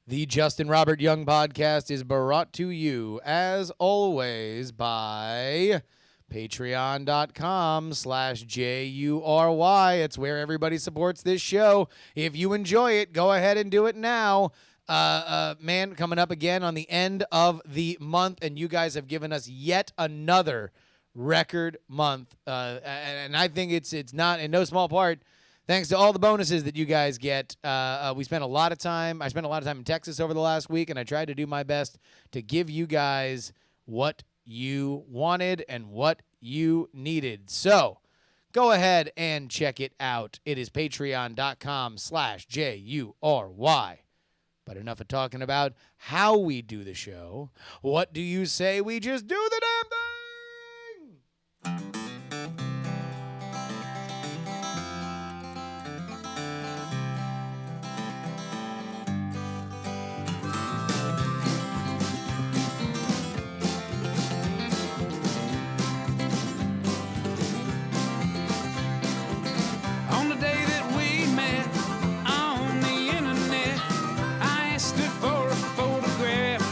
The Justin Robert Young podcast is brought to you, as always, by patreon.com/JuRY. It's where everybody supports this show. If you enjoy it, go ahead and do it now. Man, coming up again on the end of the month, and you guys have given us yet another record month. And I think it's not in no small part thanks to all the bonuses that you guys get. We spent a lot of time. I spent a lot of time in Texas over the last week, and I tried to do my best to give you guys what you wanted and what you needed. So go ahead and check it out. It is patreon.com/JuRY. But enough of talking about how we do the show. What do you say we just do the damn thing? On the day that we met on the internet, I asked her for a photograph.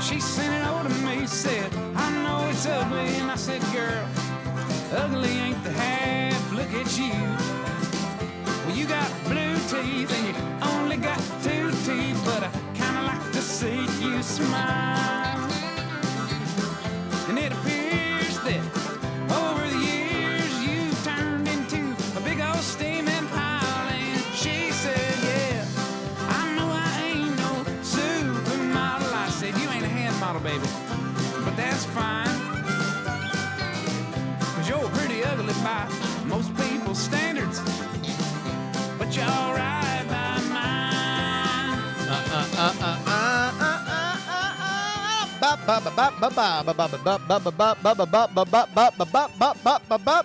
She sent it over to me, said, I know it's ugly. And I said, girl, ugly ain't the half, look at you. Well, you got blue teeth and you only got 2 teeth, but I kinda like to see you smile. And it appears that over the years you've turned into a big old steaming pile. And she said, yeah, I know I ain't no supermodel. I said, you ain't a hand model, baby, but that's fine, 'cause you're pretty ugly by most people's standards, but you're alright by mine.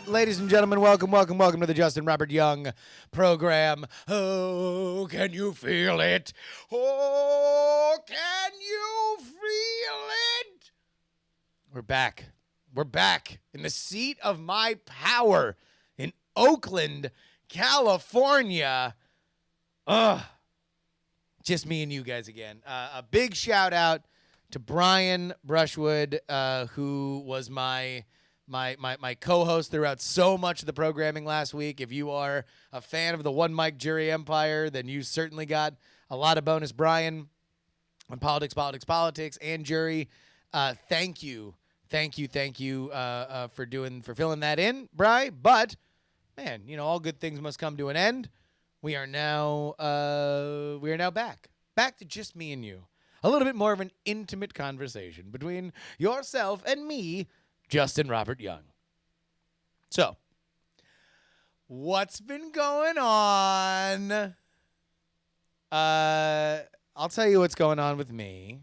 Ladies and gentlemen, welcome to the Justin Robert Young program. Oh, can you feel it? Oh, can you feel it? We're back. We're back in the seat of my power in Oakland, California. Just me and you guys again. A big shout out to Brian Brushwood, who was my co-host throughout so much of the programming last week. If you are a fan of the one mic JuRY empire, then you certainly got a lot of bonus. Brian on politics, and JuRY. Thank you for filling that in, Bri. But man, you know, all good things must come to an end. We are now back to just me and you. A little bit more of an intimate conversation between yourself and me, Justin Robert Young. So, what's been going on? I'll tell you what's going on with me.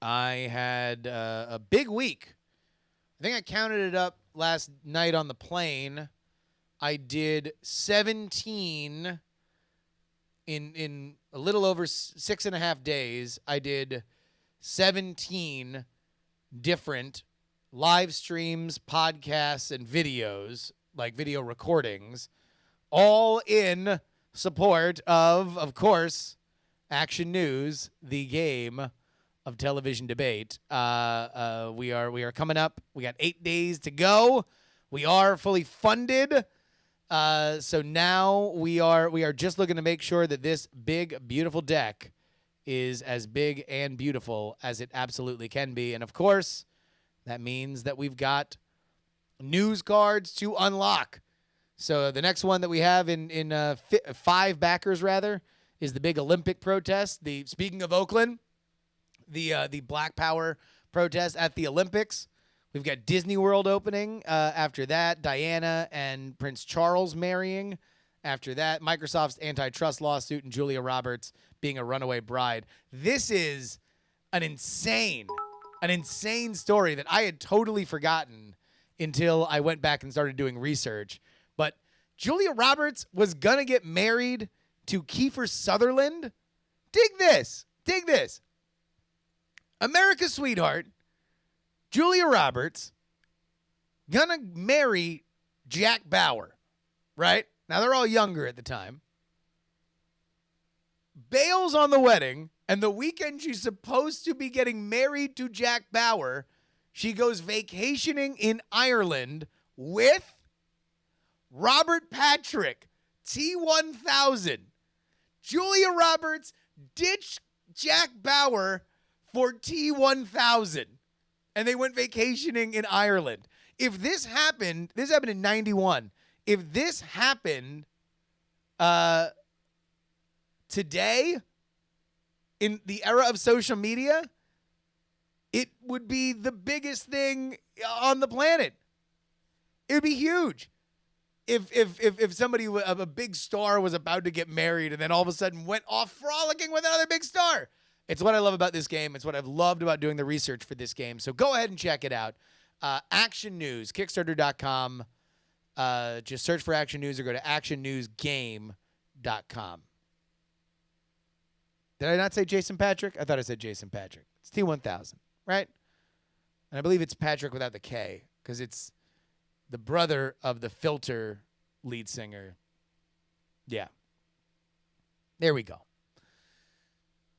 I had a big week. I think I counted it up last night on the plane. I did 17 in a little over 6.5 days. I did 17 different live streams, podcasts, and videos, like video recordings, all in support of course, Action News, the game of television debate. We are coming up. We got 8 days to go. We are fully funded. So now we are just looking to make sure that this big, beautiful deck is as big and beautiful as it absolutely can be. And of course, that means that we've got news cards to unlock. So the next one that we have in 5 backers rather is the big Olympic protest. Speaking of Oakland, the Black Power protest at the Olympics. We've got Disney World opening. After that, Diana and Prince Charles marrying. After that, Microsoft's antitrust lawsuit and Julia Roberts being a runaway bride. This is an insane story that I had totally forgotten until I went back and started doing research. But Julia Roberts was going to get married to Kiefer Sutherland. Dig this. America's sweetheart, Julia Roberts, gonna marry Jack Bauer, right? Now, they're all younger at the time. bails on the wedding, and the weekend she's supposed to be getting married to Jack Bauer, she goes vacationing in Ireland with Robert Patrick, T1000. Julia Roberts ditched Jack Bauer for T1000, and they went vacationing in Ireland. If this happened in 91. If this happened today, in the era of social media, it would be the biggest thing on the planet. It would be huge. If somebody, a big star, was about to get married and then all of a sudden went off frolicking with another big star. It's what I love about this game. It's what I've loved about doing the research for this game. So go ahead and check it out. Action News, Kickstarter.com. Just search for Action News or go to actionnewsgame.com. Did I not say Jason Patrick? I thought I said Jason Patrick. It's T1000, right? And I believe it's Patrick without the K because it's the brother of the Filter lead singer. Yeah. There we go.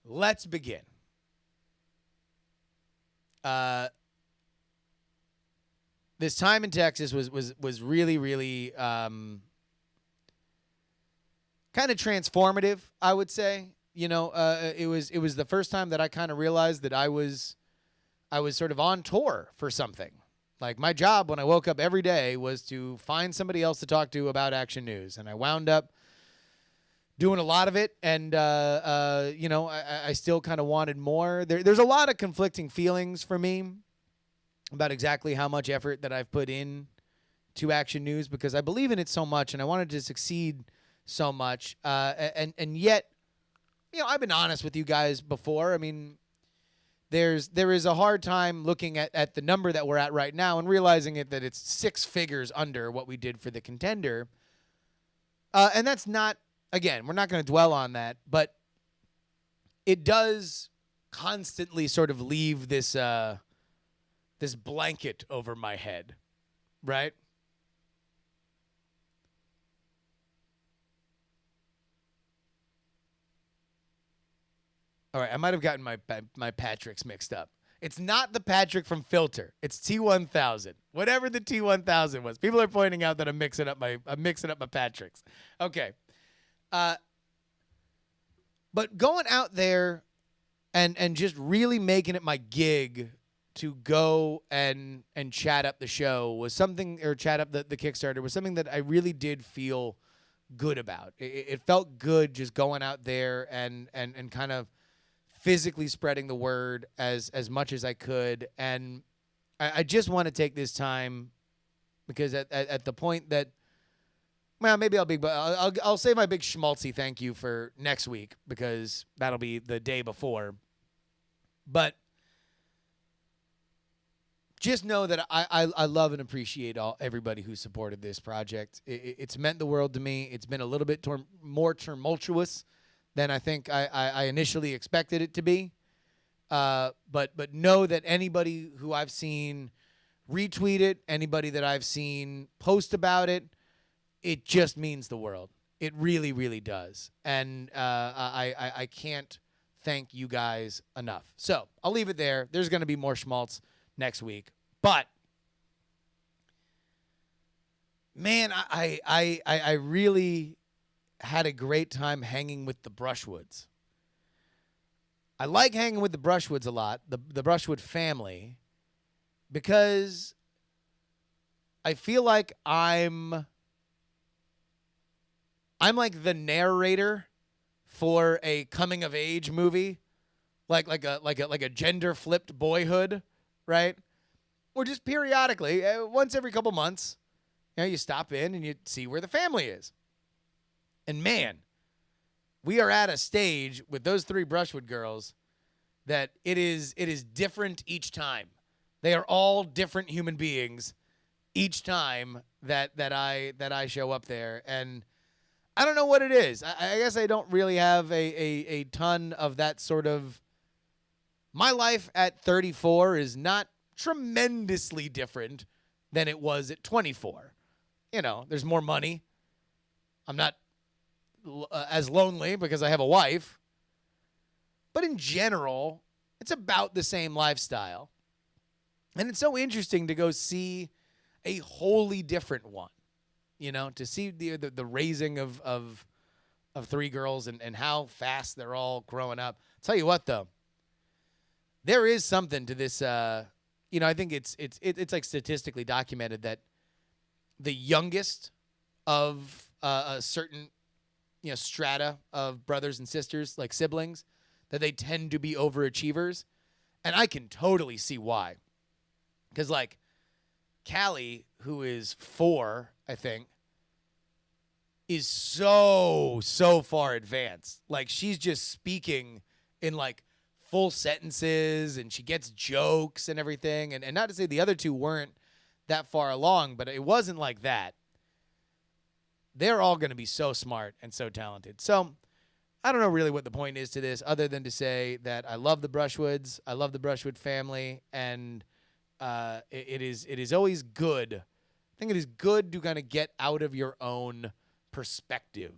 Let's begin. This time in Texas was really, really kind of transformative, I would say. You know, it was the first time that I kind of realized that I was sort of on tour for something. Like, my job when I woke up every day was to find somebody else to talk to about Action News, and I wound up doing a lot of it, and you know, I still kind of wanted more. There's a lot of conflicting feelings for me about exactly how much effort that I've put in to Action News, because I believe in it so much, and I wanted to succeed so much, and yet, you know, I've been honest with you guys before. I mean, there is a hard time looking at the number that we're at right now and realizing that it's 6 figures under what we did for the Contender. And that's not, again, we're not going to dwell on that, but it does constantly sort of leave this this blanket over my head, right? All right, I might have gotten my Patricks mixed up. It's not the Patrick from Filter. It's T1000. Whatever the T1000 was. People are pointing out that I'm mixing up my Patricks. Okay. But going out there and just really making it my gig to go and chat up the show was something, or chat up the Kickstarter was something that I really did feel good about. It felt good just going out there and kind of physically spreading the word as much as I could. And I just want to take this time because at the point that, well, maybe I'll save my big schmaltzy thank you for next week because that'll be the day before. But just know that I love and appreciate everybody who supported this project. It's meant the world to me. It's been a little bit more tumultuous than I think I initially expected it to be. But know that anybody who I've seen retweet it, anybody that I've seen post about it, it just means the world. It really, really does. And I can't thank you guys enough. So I'll leave it there. There's going to be more schmaltz next week. But, man, I really had a great time hanging with the Brushwoods. I like hanging with the Brushwoods a lot, the Brushwood family, because I feel like I'm like the narrator for a coming of age movie, like a gender flipped Boyhood, right? Or just periodically, once every couple months, you know, you stop in and you see where the family is. And man, we are at a stage with those 3 Brushwood girls that it is different each time. They are all different human beings each time that I show up there. And I don't know what it is. I guess I don't really have a ton of that sort of. My life at 34 is not tremendously different than it was at 24. You know, there's more money. I'm not as lonely because I have a wife. But in general, it's about the same lifestyle. And it's so interesting to go see a wholly different one, to see the raising of three girls and how fast they're all growing up. I'll tell you what, though, there is something to this. I think it's like statistically documented that the youngest of a certain strata of brothers and sisters, like siblings, that they tend to be overachievers, and I can totally see why. Because like Callie, who is 4, I think, is so far advanced. Like she's just speaking in like full sentences, and she gets jokes and everything. And not to say the other two weren't that far along, but it wasn't like that. They're all going to be so smart and so talented. So I don't know really what the point is to this, other than to say that I love the Brushwoods. I love the Brushwood family, and it is always good. I think it is good to kind of get out of your own perspective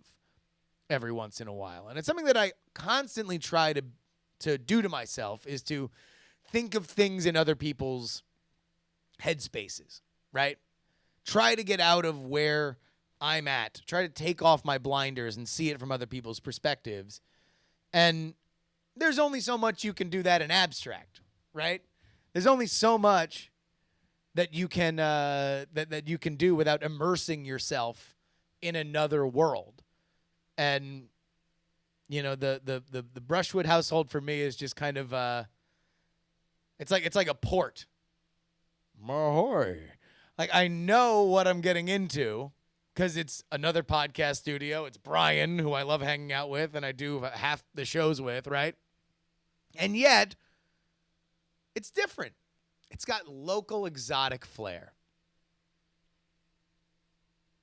every once in a while. And it's something that I constantly try to do to myself, is to think of things in other people's headspaces, right? Try to get out of where I'm at. Try to take off my blinders and see it from other people's perspectives. And there's only so much you can do that in abstract, right? There's only so much that you can that you can do without immersing yourself in another world. And the Brushwood household for me is just kind of it's like a port. Mahoy. Like I know what I'm getting into because it's another podcast studio. It's Brian, who I love hanging out with and I do half the shows with, right? And yet it's different. It's got local exotic flair.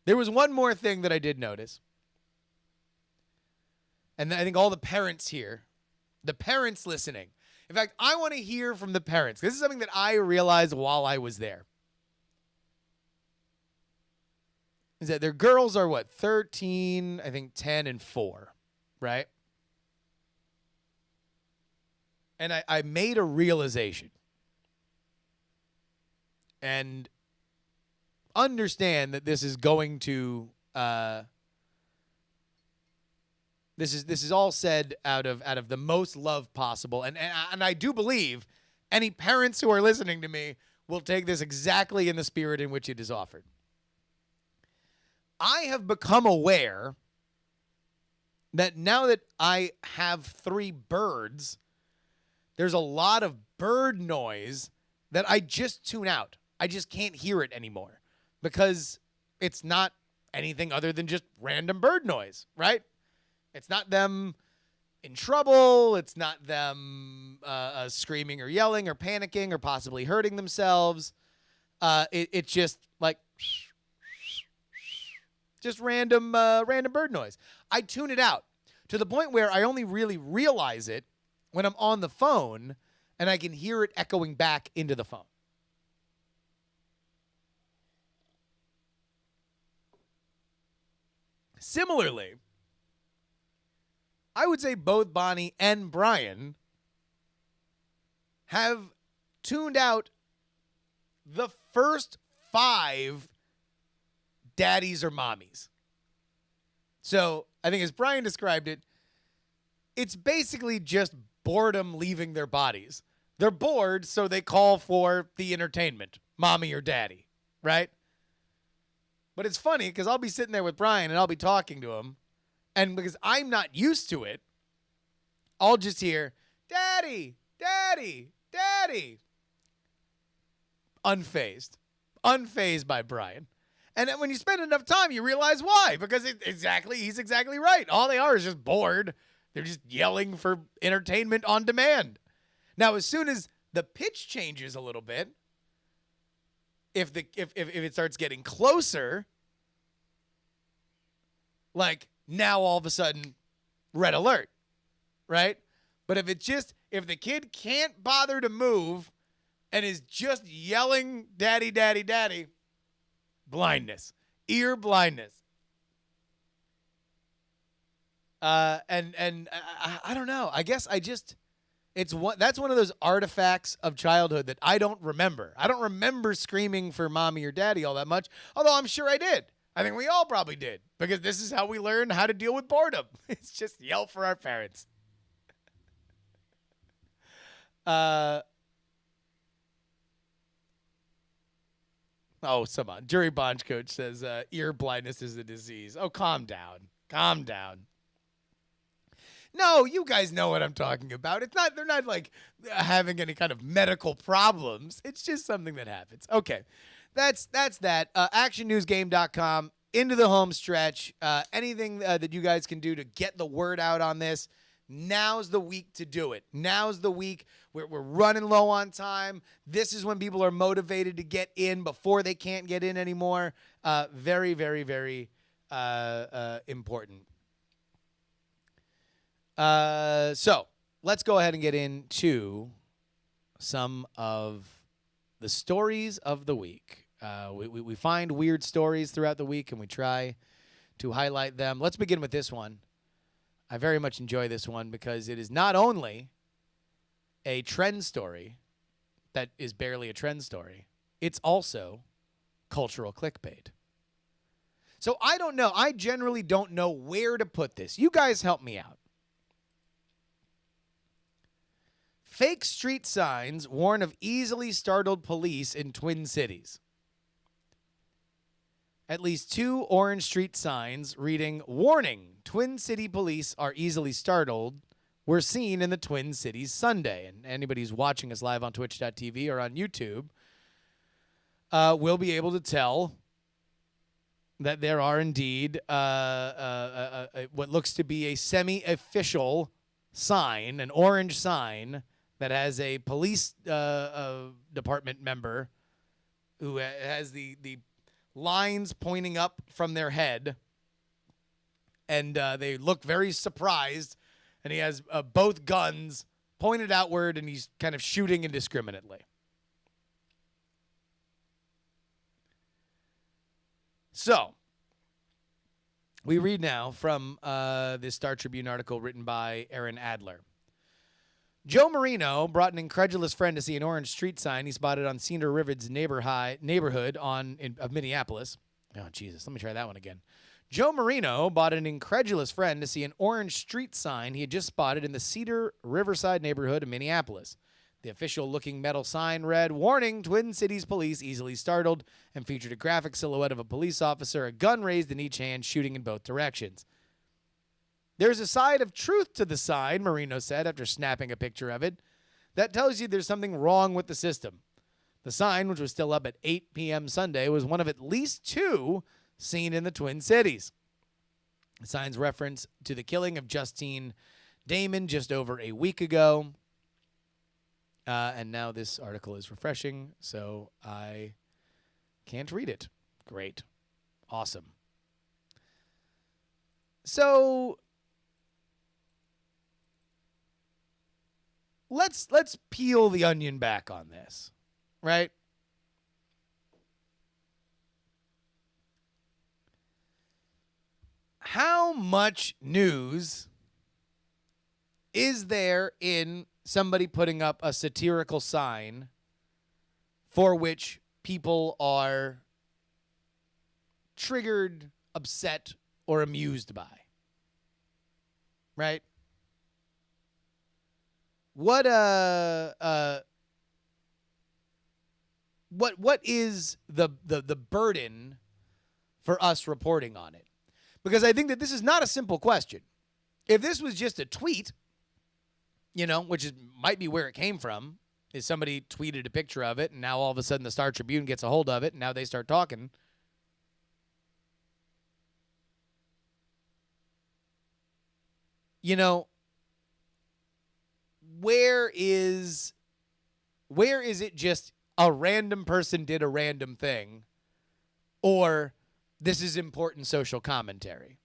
There was one more thing that I did notice. And I think all the parents here, the parents listening. In fact, I want to hear from the parents. This is something that I realized while I was there. Is that their girls are what? 13, I think 10 and 4, right? And I made a realization. And understand that this is going to this is all said out of the most love possible, and I do believe any parents who are listening to me will take this exactly in the spirit in which it is offered. I have become aware that now that I have 3 birds, there's a lot of bird noise that I just tune out. I just can't hear it anymore because it's not anything other than just random bird noise, right? It's not them in trouble. It's not them screaming or yelling or panicking or possibly hurting themselves. It's just like just random bird noise. I tune it out to the point where I only really realize it when I'm on the phone and I can hear it echoing back into the phone. Similarly, I would say both Bonnie and Brian have tuned out the first 5 daddies or mommies. So I think as Brian described it, it's basically just boredom leaving their bodies. They're bored, so they call for the entertainment, mommy or daddy, right? But it's funny because I'll be sitting there with Brian and I'll be talking to him. And because I'm not used to it, I'll just hear, daddy, daddy, daddy. Unfazed. Unfazed by Brian. And then when you spend enough time, you realize why. Because he's exactly right. All they are is just bored. They're just yelling for entertainment on demand. Now, as soon as the pitch changes a little bit, if it starts getting closer, like now all of a sudden, red alert, right? But if the kid can't bother to move and is just yelling, daddy, daddy, daddy, blindness, ear blindness. And I don't know. I guess I just That's one of those artifacts of childhood that I don't remember. I don't remember screaming for mommy or daddy all that much, although I'm sure I did. I think we all probably did, because this is how we learn how to deal with boredom. It's just yell for our parents. Come on. JuRY Bonch Coach says ear blindness is a disease. Oh, calm down. Calm down. No, you guys know what I'm talking about. They're not like having any kind of medical problems. It's just something that happens. Okay. That's that. ActionNewsGame.com, into the home stretch. Anything that you guys can do to get the word out on this, now's the week to do it. Now's the week. We're running low on time. This is when people are motivated to get in before they can't get in anymore. Very, very, very important. So let's go ahead and get into some of the stories of the week. We find weird stories throughout the week, and we try to highlight them. Let's begin with this one. I very much enjoy this one because it is not only a trend story that is barely a trend story, it's also cultural clickbait. So I don't know. I generally don't know where to put this. You guys help me out. Fake street signs warn of easily startled police in Twin Cities. At least 2 orange street signs reading, "Warning, Twin City police are easily startled," were seen in the Twin Cities Sunday. And anybody who's watching us live on twitch.tv or on YouTube will be able to tell that there are indeed what looks to be a semi-official sign, an orange sign, that has a police department member who has the lines pointing up from their head, and they look very surprised, and he has both guns pointed outward, and he's kind of shooting indiscriminately. So, we read now from this Star Tribune article written by Aaron Adler. Joe Marino brought an incredulous friend to see an orange street sign he spotted on Cedar River's neighborhood of Minneapolis. Oh, Jesus. Let me try that one again. Joe Marino brought an incredulous friend to see an orange street sign he had just spotted in the Cedar Riverside neighborhood of Minneapolis. The official-looking metal sign read, "Warning, Twin Cities police easily startled," and featured a graphic silhouette of a police officer, a gun raised in each hand, shooting in both directions. "There's a side of truth to the sign," Marino said after snapping a picture of it. "That tells you there's something wrong with the system." The sign, which was still up at 8 p.m. Sunday, was one of at least 2 seen in the Twin Cities. The sign's reference to the killing of Justine Damon just over a week ago. And now this article is refreshing, so I can't read it. Great. Awesome. So let's peel the onion back on this, right? How much news is there in somebody putting up a satirical sign for which people are triggered, upset, or amused by? Right? What is the burden for us reporting on it? Because I think that this is not a simple question. If this was just a tweet, which might be where it came from, is somebody tweeted a picture of it, and now all of a sudden the Star Tribune gets a hold of it, and now they start talking. Where is it just a random person did a random thing, or this is important social commentary?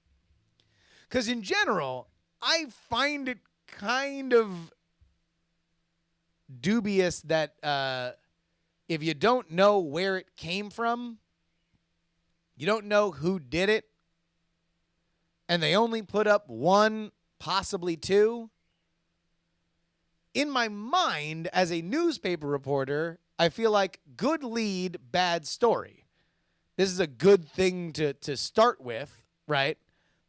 Because in general, I find it kind of dubious that if you don't know where it came from, you don't know who did it, and they only put up 1, possibly 2, in my mind, as a newspaper reporter, I feel like good lead, bad story. This is a good thing to start with, right?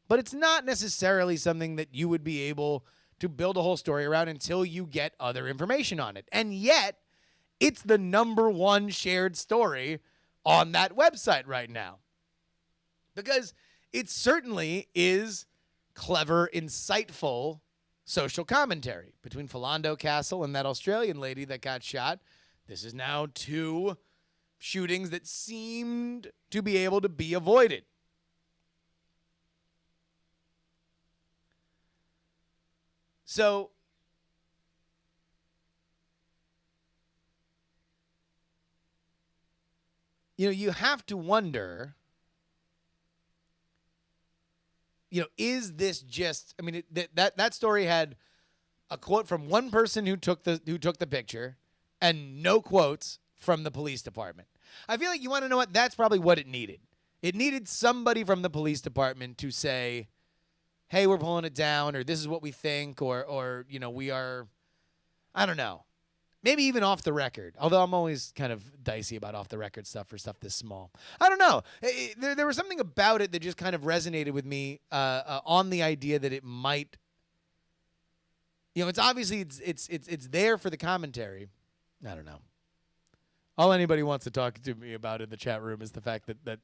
But it's not necessarily something that you would be able to build a whole story around until you get other information on it. And yet, it's the #1 shared story on that website right now. Because it certainly is clever, insightful social commentary. Between Philando Castle and that Australian lady that got shot, this is now 2 shootings that seemed to be able to be avoided. So, you have to wonder, is this just, I mean, that story had a quote from one person who took the picture and no quotes from the police department. I feel like you want to know what? That's probably what it needed. It needed somebody from the police department to say, hey, we're pulling it down, or this is what we think, or we are, I don't know. Maybe even off the record, although I'm always kind of dicey about off the record stuff for stuff this small. I don't know. There was something about it that just kind of resonated with me on the idea that it might, it's obviously it's there for the commentary. I don't know. All anybody wants to talk to me about in the chat room is the fact that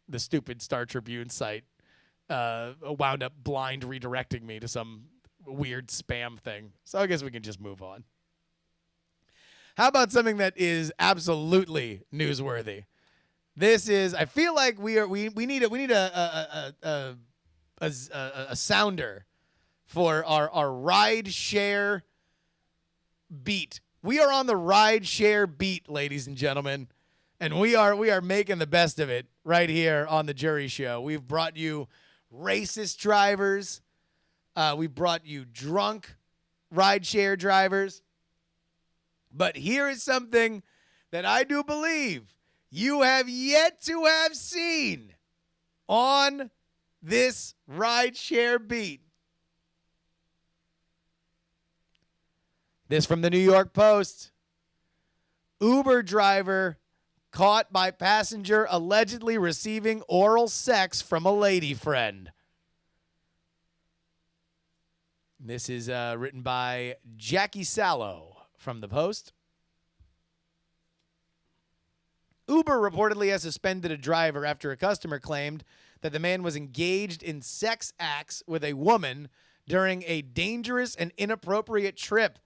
the stupid Star Tribune site wound up blind redirecting me to some weird spam thing. So I guess we can just move on. How about something that is absolutely newsworthy? This is, I feel like we need a sounder for our ride share beat. We are on the ride share beat, ladies and gentlemen, and we are making the best of it right here on the JuRY Show. We've brought you racist drivers. We've brought you drunk ride share drivers. But here is something that I do believe you have yet to have seen on this rideshare beat. This from the New York Post. Uber driver caught by passenger allegedly receiving oral sex from a lady friend. This is written by Jackie Sallow from the Post. Uber reportedly has suspended a driver after a customer claimed that the man was engaged in sex acts with a woman during a dangerous and inappropriate trip.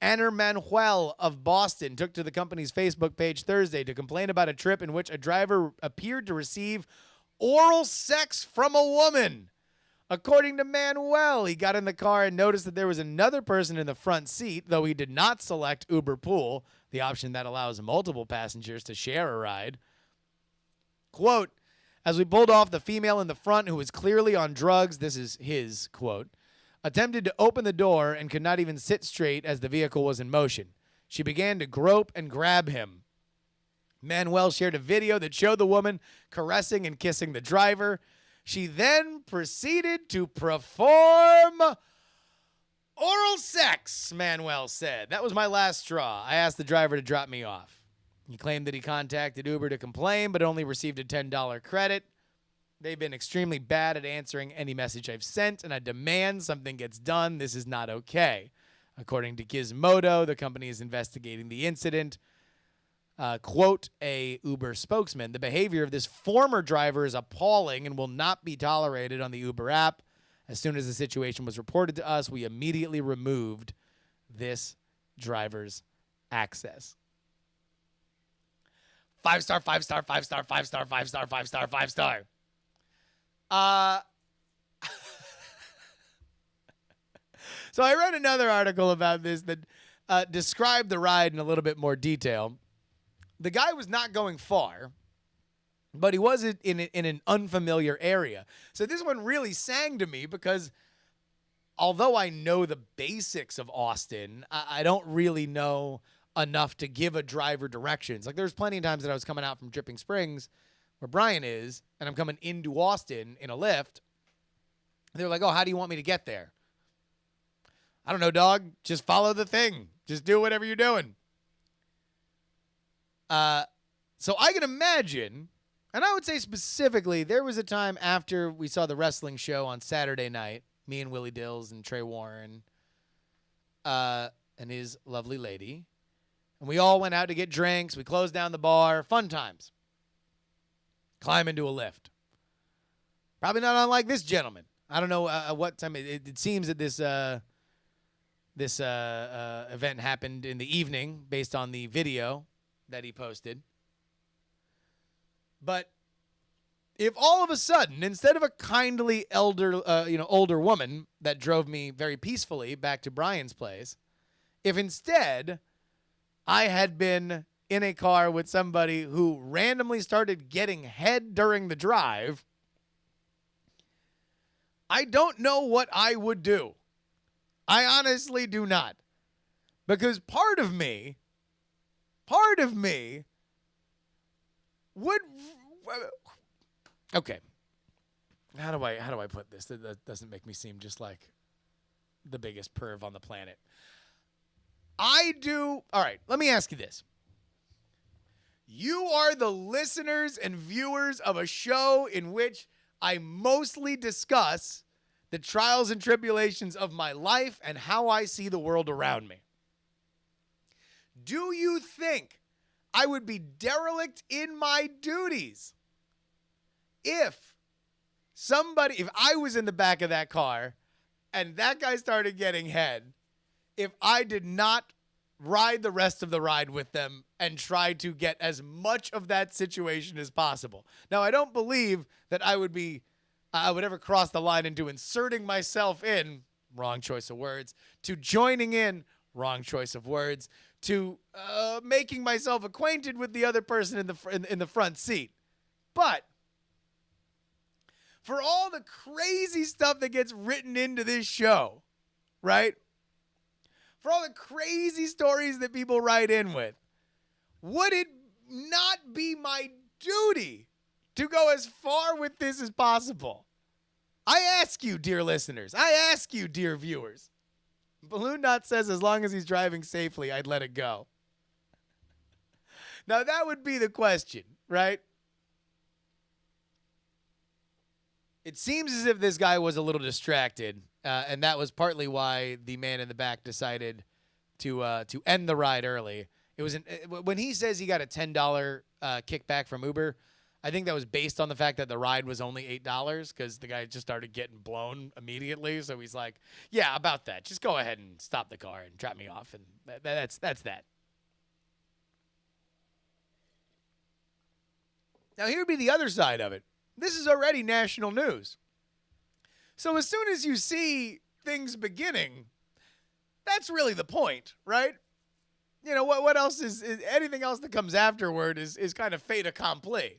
Anner Manuel of Boston took to the company's Facebook page Thursday to complain about a trip in which a driver appeared to receive oral sex from a woman. According to Manuel, he got in the car and noticed that there was another person in the front seat, though he did not select Uber Pool, the option that allows multiple passengers to share a ride. Quote, as we pulled off, the female in the front, who was clearly on drugs, this is his quote, attempted to open the door and could not even sit straight as the vehicle was in motion. She began to grope and grab him. Manuel shared a video that showed the woman caressing and kissing the driver. She then proceeded to perform oral sex, Manuel said. That was my last straw. I asked the driver to drop me off. He claimed that he contacted Uber to complain, but only received a $10 credit. They've been extremely bad at answering any message I've sent, and I demand something gets done. This is not okay. According to Gizmodo, the company is investigating the incident. Quote a Uber spokesman, the behavior of this former driver is appalling and will not be tolerated on the Uber app. As soon as the situation was reported to us, we immediately removed this driver's access. 5-star, 5-star, 5-star, 5-star, 5-star, 5-star, 5-star. So I read another article about this that described the ride in a little bit more detail. The guy was not going far, but he was in an unfamiliar area. So this one really sang to me because although I know the basics of Austin, I don't really know enough to give a driver directions. Like there's plenty of times that I was coming out from Dripping Springs, where Brian is, and I'm coming into Austin in a Lyft. They're like, oh, how do you want me to get there? I don't know, dog. Just follow the thing. Just do whatever you're doing. So I can imagine, and I would say specifically, there was a time after we saw the wrestling show on Saturday night, me and Willie Dills and Trey Warren, and his lovely lady, and we all went out to get drinks. We closed down the bar. Fun times. Climb into a lift. Probably not unlike this gentleman. I don't know what time. It seems that this event happened in the evening based on the video that he posted. But if all of a sudden, instead of a kindly older woman that drove me very peacefully back to Brian's place, if instead I had been in a car with somebody who randomly started getting head during the drive, I don't know what I would do. I honestly do not. Because part of me would, okay. How do I put this? That doesn't make me seem just like the biggest perv on the planet. All right, let me ask you this. You are the listeners and viewers of a show in which I mostly discuss the trials and tribulations of my life and how I see the world around me. Do you think I would be derelict in my duties if I was in the back of that car and that guy started getting head, if I did not ride the rest of the ride with them and try to get as much of that situation as possible? Now, I don't believe that I would ever cross the line into inserting myself in, wrong choice of words, to joining in, wrong choice of words, to making myself acquainted with the other person in the front seat. But for all the crazy stuff that gets written into this show, right? For all the crazy stories that people write in with, would it not be my duty to go as far with this as possible? I ask you, dear listeners. I ask you, dear viewers. Balloon Knot says as long as he's driving safely, I'd let it go. Now, that would be the question, right? It seems as if this guy was a little distracted, and that was partly why the man in the back decided to end the ride early. It was when he says he got a $10 kickback from Uber, I think that was based on the fact that the ride was only $8 because the guy just started getting blown immediately. So he's like, yeah, about that. Just go ahead and stop the car and drop me off. And that's that. Now, here would be the other side of it. This is already national news. So as soon as you see things beginning, that's really the point, right? You know, what else is anything else that comes afterward is kind of fait accompli.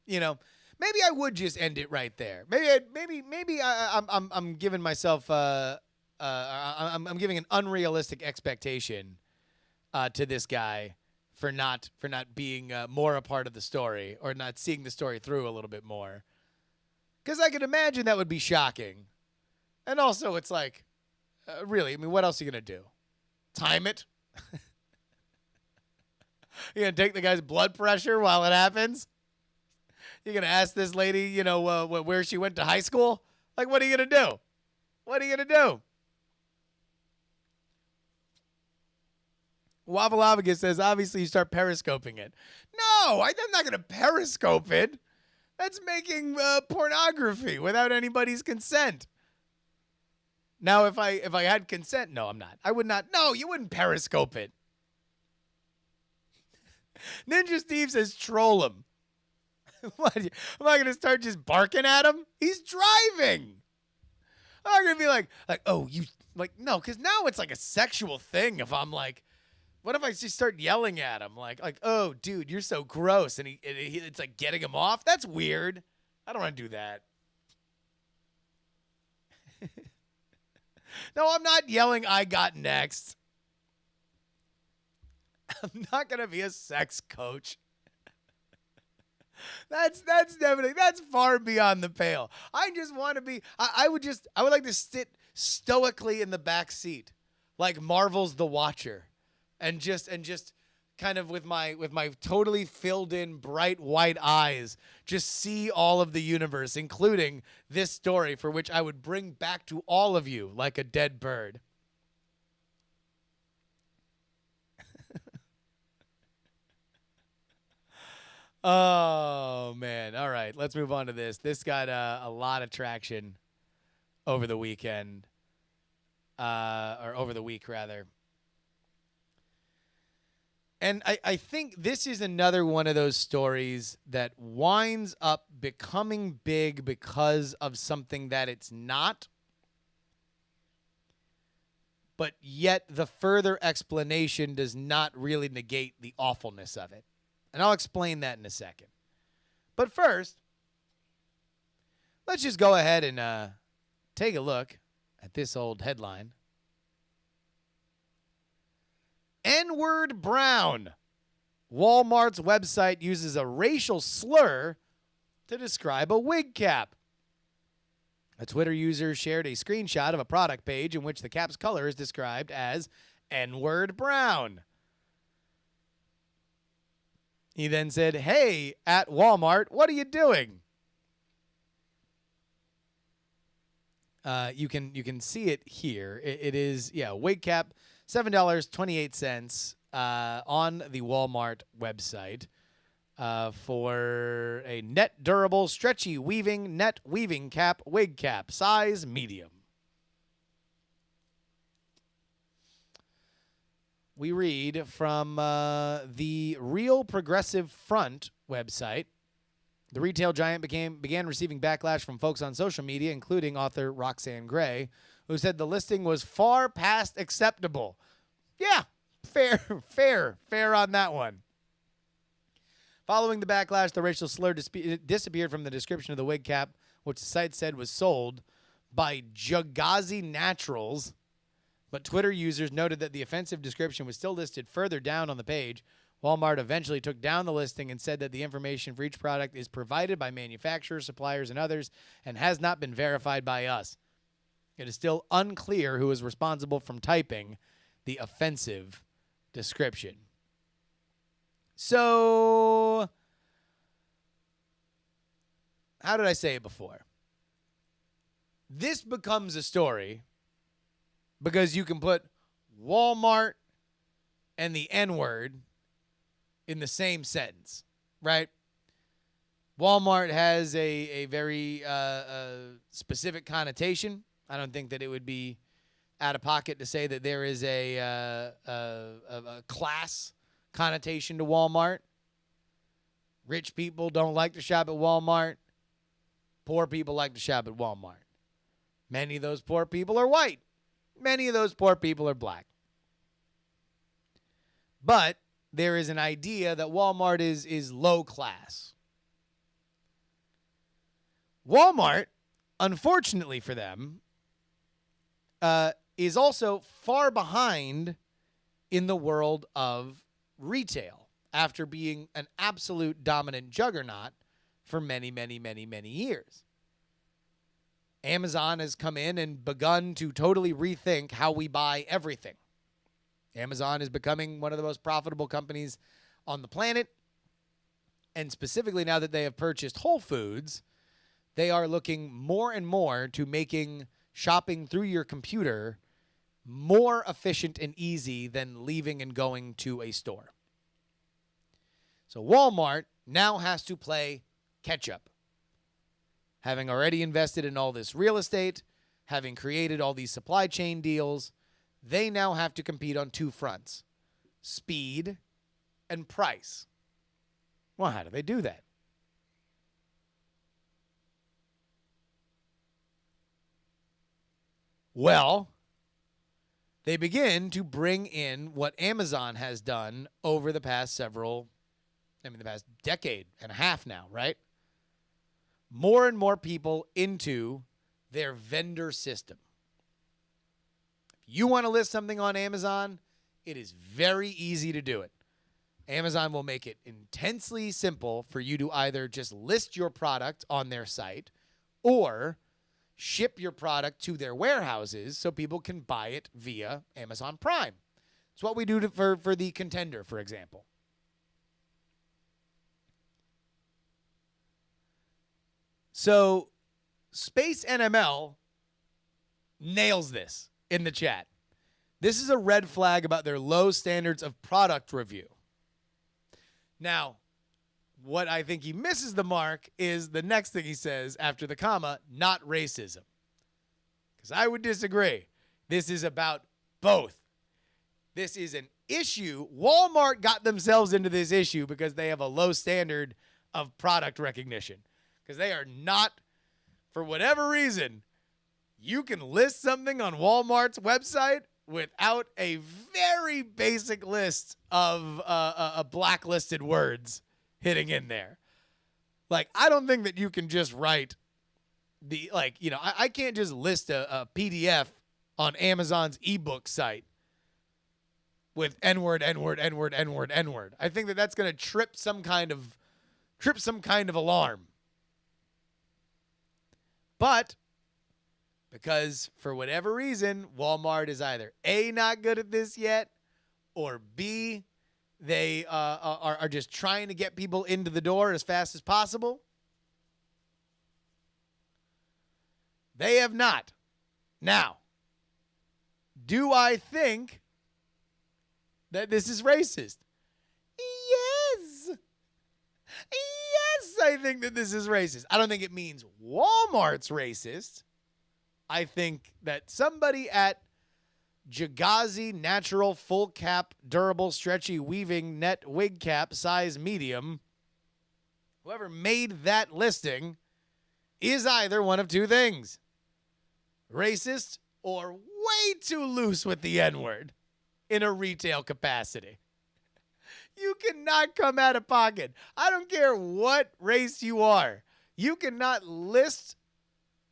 You know, maybe I would just end it right there. Maybe I'm giving myself I'm giving an unrealistic expectation to this guy for not being more a part of the story or not seeing the story through a little bit more. Because I can imagine that would be shocking. And also it's like, really, I mean, what else are you going to do? Time it? You're going to take the guy's blood pressure while it happens? You're going to ask this lady, you know, where she went to high school? Like, what are you going to do? What are you going to do? Waffleavagus says, obviously you start periscoping it. No, I'm not going to periscope it. That's making pornography without anybody's consent. Now, if I had consent, no, I'm not. I would not. No, you wouldn't periscope it. Ninja Steve says, troll him. What? Am I going to start just barking at him? He's driving. I'm going to be like, oh, you, like, no, because now it's like a sexual thing. If I'm like, what if I just start yelling at him? Like, oh, dude, you're so gross. And it's like getting him off. That's weird. I don't want to do that. No, I'm not yelling, I got next. I'm not going to be a sex coach. That's definitely, that's far beyond the pale. I just want to be, I would like to sit stoically in the back seat like Marvel's The Watcher and just kind of with my totally filled in bright white eyes just see all of the universe, including this story for which I would bring back to all of you like a dead bird. Oh, man. All right, let's move on to this. This got a lot of traction over the weekend, or over the week, rather. And I think this is another one of those stories that winds up becoming big because of something that it's not, but yet the further explanation does not really negate the awfulness of it. And I'll explain that in a second. But first, let's just go ahead and take a look at this old headline. N-word brown. Walmart's website uses a racial slur to describe a wig cap. A Twitter user shared a screenshot of a product page in which the cap's color is described as N-word brown. He then said, "Hey, at Walmart, what are you doing?" You can see it here. It is, wig cap, $7.28 on the Walmart website for a net durable, stretchy weaving, net weaving cap, wig cap, size medium. We read from the Real Progressive Front website. The retail giant began receiving backlash from folks on social media, including author Roxanne Gray, who said the listing was far past acceptable. Yeah, fair on that one. Following the backlash, the racial slur disappeared from the description of the wig cap, which the site said was sold by Jagazi Naturals. But Twitter users noted that the offensive description was still listed further down on the page. Walmart eventually took down the listing and said that the information for each product is provided by manufacturers, suppliers, and others, and has not been verified by us. It is still unclear who is responsible for typing the offensive description. So, how did I say it before? This becomes a story because you can put Walmart and the N-word in the same sentence, right? Walmart has a very specific connotation. I don't think that it would be out of pocket to say that there is a class connotation to Walmart. Rich people don't like to shop at Walmart. Poor people like to shop at Walmart. Many of those poor people are white. Many of those poor people are black. But there is an idea that Walmart is low class. Walmart, unfortunately for them, is also far behind in the world of retail after being an absolute dominant juggernaut for many, many, many, many years. Amazon has come in and begun to totally rethink how we buy everything. Amazon is becoming one of the most profitable companies on the planet. And specifically now that they have purchased Whole Foods, they are looking more and more to making shopping through your computer more efficient and easy than leaving and going to a store. So Walmart now has to play catch up. Having already invested in all this real estate, having created all these supply chain deals, they now have to compete on two fronts: speed and price. Well, how do they do that? Well, they begin to bring in what Amazon has done over the past the past decade and a half now, right? More and more people into their vendor system. If you want to list something on Amazon, it is very easy to do it. Amazon will make it intensely simple for you to either just list your product on their site or ship your product to their warehouses so people can buy it via Amazon Prime. It's what we do for the Contender, for example. So Space NML nails this in the chat. This is a red flag about their low standards of product review. Now, what I think he misses the mark is the next thing he says after the comma, not racism. Because I would disagree. This is about both. This is an issue. Walmart got themselves into this issue because they have a low standard of product recognition. Because they are not, for whatever reason, you can list something on Walmart's website without a very basic list of blacklisted words hitting in there. Like, I don't think that you can just write I can't just list a PDF on Amazon's ebook site with N-word, N-word, N-word, N-word, N-word. I think that that's going to trip some kind of alarm. But because for whatever reason, Walmart is either A, not good at this yet, or B, they are just trying to get people into the door as fast as possible. They have not. Now, do I think that this is racist? Yes. Yes, I think that this is racist. I don't think it means Walmart's racist. I think that somebody at Jagazi Natural Full Cap Durable Stretchy Weaving Net Wig Cap Size Medium, whoever made that listing, is either one of two things: racist or way too loose with the N-word in a retail capacity. You cannot come out of pocket. I don't care what race you are. You cannot list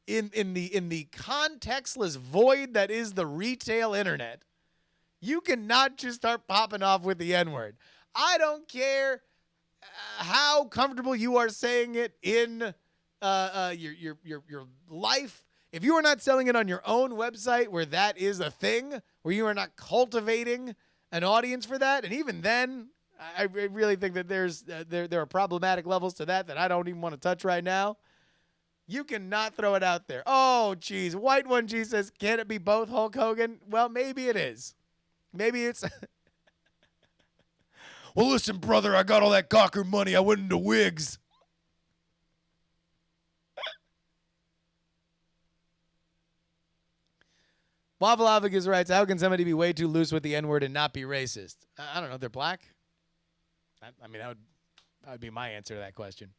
in the contextless void that is the retail internet. You cannot just start popping off with the N-word. I don't care how comfortable you are saying it in your life. If you are not selling it on your own website where that is a thing, where you are not cultivating an audience for that, and even then, I really think that there are problematic levels to that I don't even want to touch right now. You cannot throw it out there. Oh, geez. White One G says, can it be both, Hulk Hogan? Well, maybe it is. Maybe it's... Well, listen, brother, I got all that Gawker money. I went into wigs. Waffleovigus writes, how can somebody be way too loose with the N-word and not be racist? I don't know. They're black? I mean, that would be my answer to that question.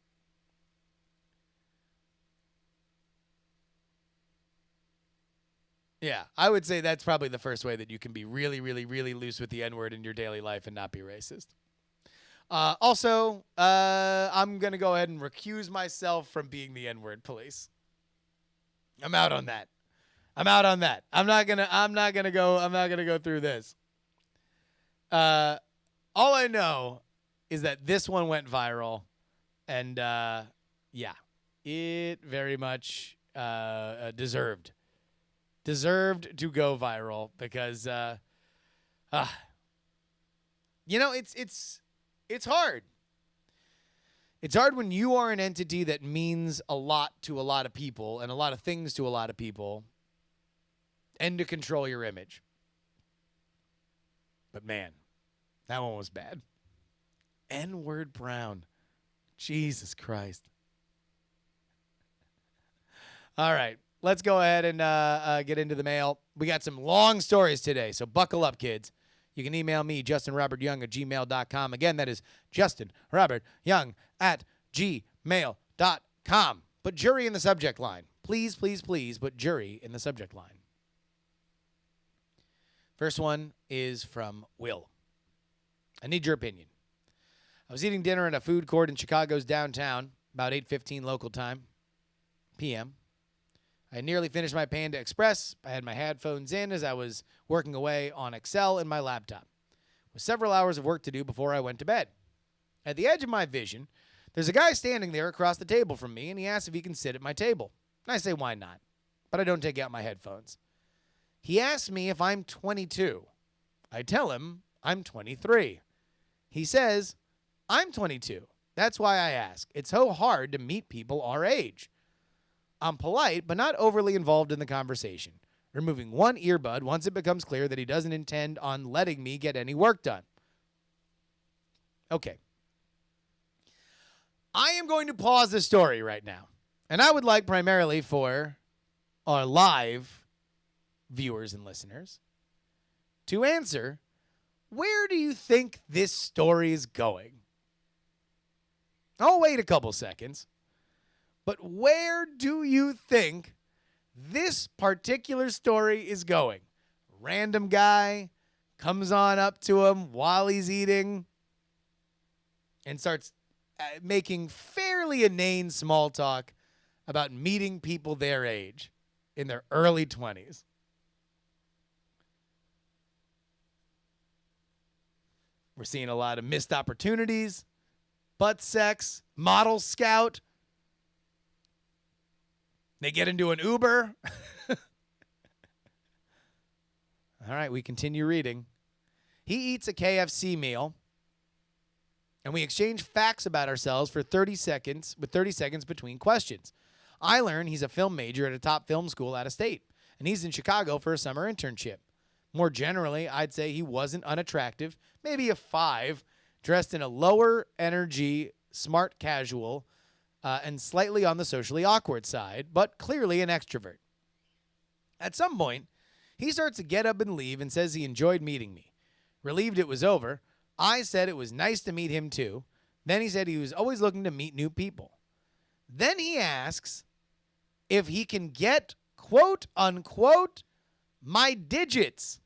Yeah, I would say that's probably the first way that you can be really, really, really loose with the N-word in your daily life and not be racist. Also, I'm going to go ahead and recuse myself from being the N-word police. I'm out on that. I'm not gonna go through this. All I know is that this one went viral, and yeah, it very much deserved to go viral because it's hard. It's hard when you are an entity that means a lot to a lot of people and a lot of things to a lot of people, and to control your image. But man, that one was bad. N-word Brown. Jesus Christ. All right, let's go ahead and get into the mail. We got some long stories today, so buckle up, kids. You can email me, justinrobertyoung@gmail.com. Again, that is justinrobertyoung@gmail.com. Put JuRY in the subject line. Please, please, please put JuRY in the subject line. First one is from Will. I need your opinion. I was eating dinner at a food court in Chicago's downtown, about 8:15 local time, p.m. I had nearly finished my Panda Express. I had my headphones in as I was working away on Excel and my laptop. with several hours of work to do before I went to bed. At the edge of my vision, there's a guy standing there across the table from me, and he asks if he can sit at my table. And I say, why not? But I don't take out my headphones. He asks me if I'm 22. I tell him I'm 23. He says, I'm 22. That's why I ask. It's so hard to meet people our age. I'm polite, but not overly involved in the conversation, removing one earbud once it becomes clear that he doesn't intend on letting me get any work done. Okay. I am going to pause the story right now, and I would like primarily for our live viewers and listeners to answer, where do you think this story is going? I'll wait a couple seconds, but where do you think this particular story is going? Random guy comes on up to him while he's eating and starts making fairly inane small talk about meeting people their age in their early 20s. We're seeing a lot of missed opportunities, butt sex, model scout. They get into an Uber. All right, we continue reading. He eats a KFC meal, and we exchange facts about ourselves for 30 seconds, with 30 seconds between questions. I learn he's a film major at a top film school out of state, and he's in Chicago for a summer internship. More generally, I'd say he wasn't unattractive, maybe a 5, dressed in a lower energy, smart casual, and slightly on the socially awkward side, but clearly an extrovert. At some point, he starts to get up and leave and says he enjoyed meeting me. Relieved it was over, I said it was nice to meet him too. Then he said he was always looking to meet new people. Then he asks if he can get, quote unquote, my digits.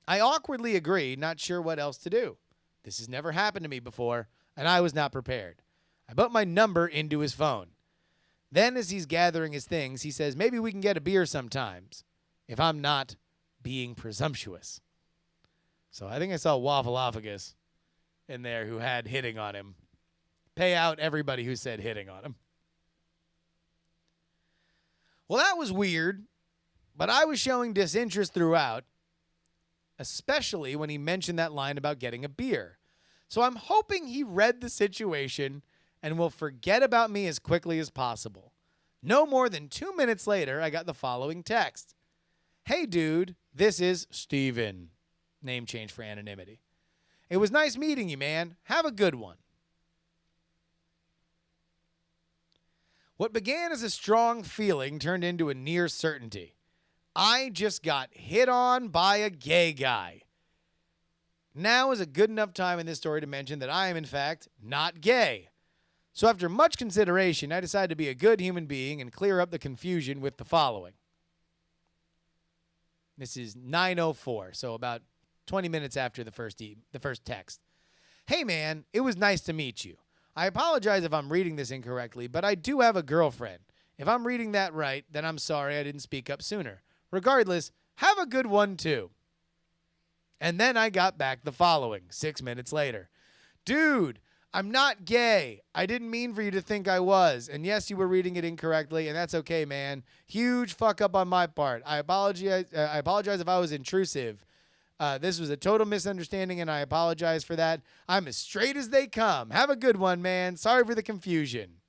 I awkwardly agree, not sure what else to do. This has never happened to me before, and I was not prepared. I put my number into his phone. Then, as he's gathering his things, he says, maybe we can get a beer sometimes, if I'm not being presumptuous. So I think I saw Waffleophagus in there who had hitting on him. Pay out everybody who said hitting on him. Well, that was weird, but I was showing disinterest throughout, especially when he mentioned that line about getting a beer. So I'm hoping he read the situation and will forget about me as quickly as possible. No more than 2 minutes later, I got the following text. Hey, dude, this is Steven. Name change for anonymity. It was nice meeting you, man. Have a good one. What began as a strong feeling turned into a near certainty. I just got hit on by a gay guy. Now is a good enough time in this story to mention that I am, in fact, not gay. So after much consideration, I decided to be a good human being and clear up the confusion with the following. This is 9:04, so about 20 minutes after the first text. Hey, man, it was nice to meet you. I apologize if I'm reading this incorrectly, but I do have a girlfriend. If I'm reading that right, then I'm sorry I didn't speak up sooner. Regardless, have a good one, too. And then I got back the following, 6 minutes later. Dude, I'm not gay. I didn't mean for you to think I was. And yes, you were reading it incorrectly, and that's okay, man. Huge fuck up on my part. I apologize if I was intrusive. This was a total misunderstanding, and I apologize for that. I'm as straight as they come. Have a good one, man. Sorry for the confusion.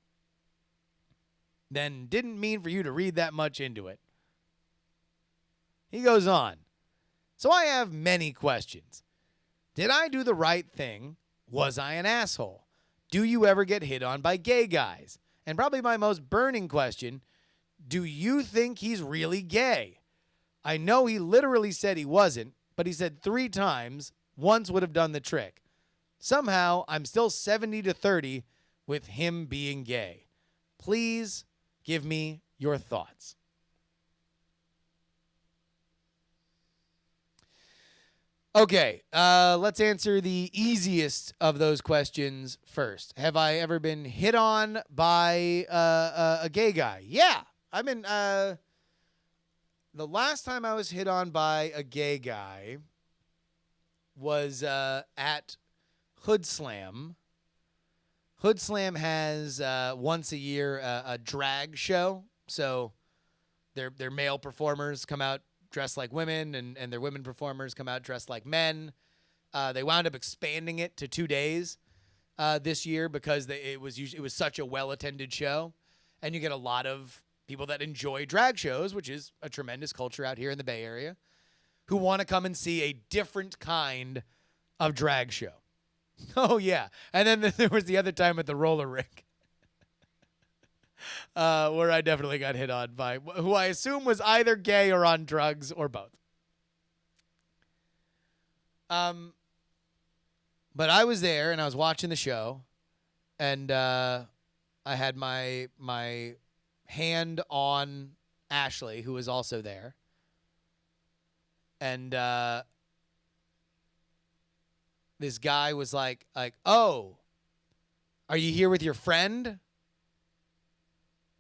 Then didn't mean for you to read that much into it. He goes on. So I have many questions. Did I do the right thing? Was I an asshole? Do you ever get hit on by gay guys? And probably my most burning question, do you think he's really gay? I know he literally said he wasn't, but he said 3 times, once would have done the trick. Somehow, I'm still 70-30 with him being gay. Please give me your thoughts. Okay, let's answer the easiest of those questions first. Have I ever been hit on by a gay guy? Yeah. I've been, the last time I was hit on by a gay guy was at Hood Slam. Hood Slam has once a year a drag show. So their male performers come out dressed like women, and their women performers come out dressed like men. They wound up expanding it to 2 days this year because it was such a well-attended show, and you get a lot of people that enjoy drag shows, which is a tremendous culture out here in the Bay Area, who want to come and see a different kind of drag show. Oh, yeah. And then there was the other time at the roller rink where I definitely got hit on by who I assume was either gay or on drugs or both. But I was there and I was watching the show, and I had my hand on Ashley, who was also there. And this guy was like, "Oh, are you here with your friend?"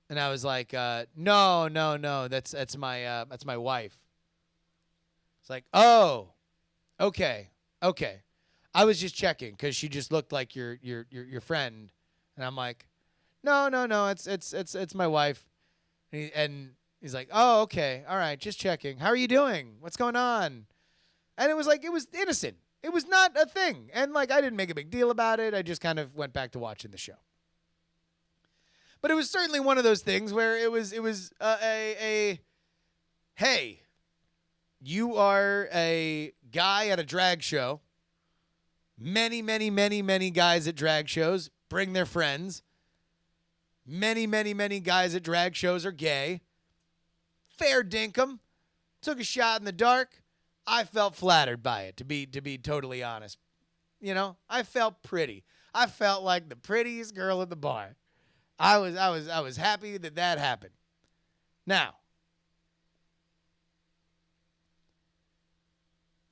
And I was like, "No, that's my wife." It's like, "Oh, okay. I was just checking because she just looked like your friend." And I'm like, "No, it's my wife." And he's like, "Oh, okay, all right, just checking. How are you doing? What's going on?" And it was innocent. It was not a thing. And I didn't make a big deal about it. I just kind of went back to watching the show. But it was certainly one of those things where it was a hey, you are a guy at a drag show. Many guys at drag shows bring their friends. Many guys at drag shows are gay. Fair dinkum. Took a shot in the dark. I felt flattered by it, to be totally honest. I felt pretty. I felt like the prettiest girl at the bar. I was happy that happened. Now,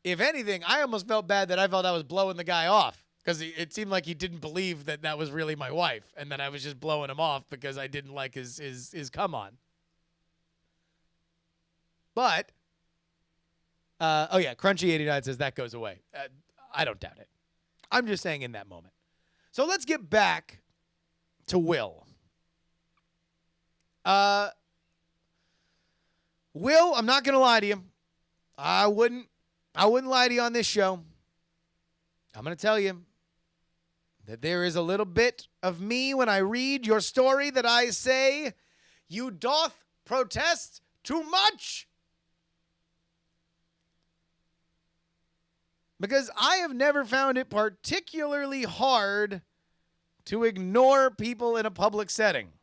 if anything, I almost felt bad that I felt I was blowing the guy off, because it seemed like he didn't believe that was really my wife, and that I was just blowing him off because I didn't like his come on. But oh yeah, Crunchy89 says that goes away. I don't doubt it. I'm just saying in that moment. So let's get back to Will. Will, I'm not gonna lie to you. I wouldn't lie to you on this show. I'm gonna tell you that there is a little bit of me when I read your story that I say, you doth protest too much. Because I have never found it particularly hard to ignore people in a public setting.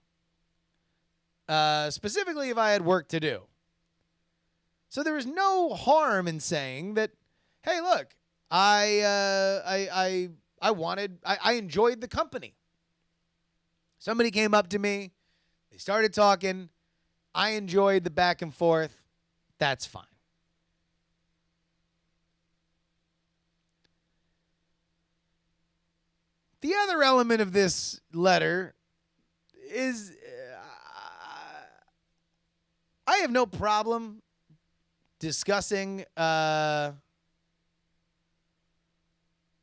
Specifically if I had work to do. So there is no harm in saying that, hey, look, I enjoyed the company. Somebody came up to me. They started talking. I enjoyed the back and forth. That's fine. The other element of this letter is I have no problem discussing how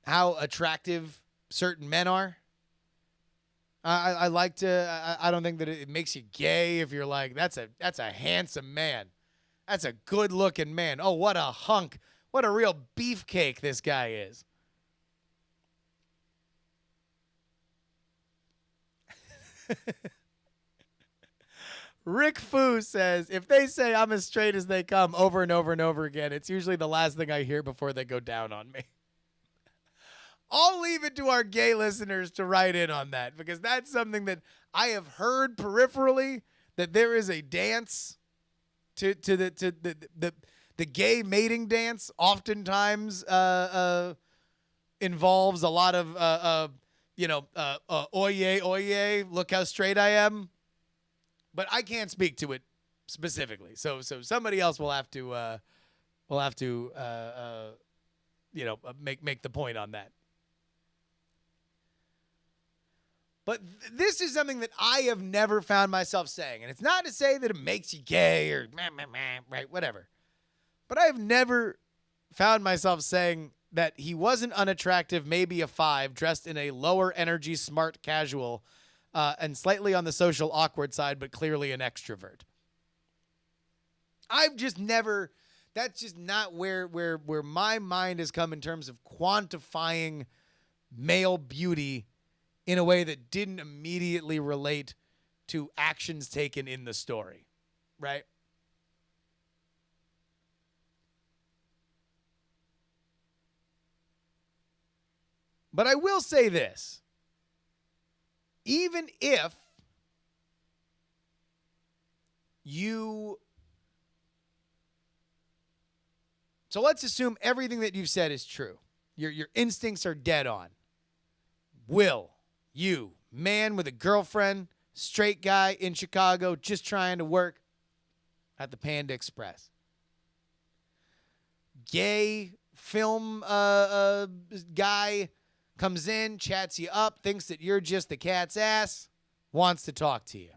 attractive certain men are. I like to. I don't think that it makes you gay if you're like, that's a handsome man. That's a good-looking man. Oh, what a hunk. What a real beefcake this guy is. Rick Fu says, if they say I'm as straight as they come over and over and over again, it's usually the last thing I hear before they go down on me. I'll leave it to our gay listeners to write in on that, because that's something that I have heard peripherally, that there is a dance to the gay mating dance oftentimes involves a lot of oye, oye, look how straight I am. But I can't speak to it specifically. So somebody else will have to make the point on that. But this is something that I have never found myself saying. And it's not to say that it makes you gay or right, whatever. But I have never found myself saying that he wasn't unattractive, maybe a 5, dressed in a lower energy, smart casual, and slightly on the social awkward side, but clearly an extrovert. I've just never, that's just not where my mind has come in terms of quantifying male beauty in a way that didn't immediately relate to actions taken in the story, right? But I will say this. Even if you... So let's assume everything that you've said is true. Your instincts are dead on. Will, you, man with a girlfriend, straight guy in Chicago, just trying to work at the Panda Express. Gay film guy comes in, chats you up, thinks that you're just the cat's ass, wants to talk to you.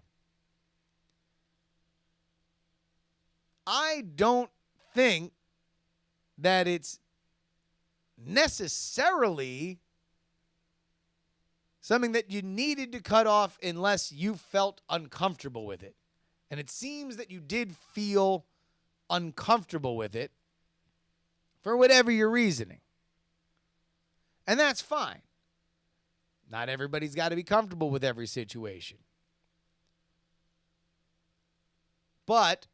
I don't think that it's necessarily something that you needed to cut off unless you felt uncomfortable with it. And it seems that you did feel uncomfortable with it for whatever your reasoning. And that's fine. Not everybody's got to be comfortable with every situation. But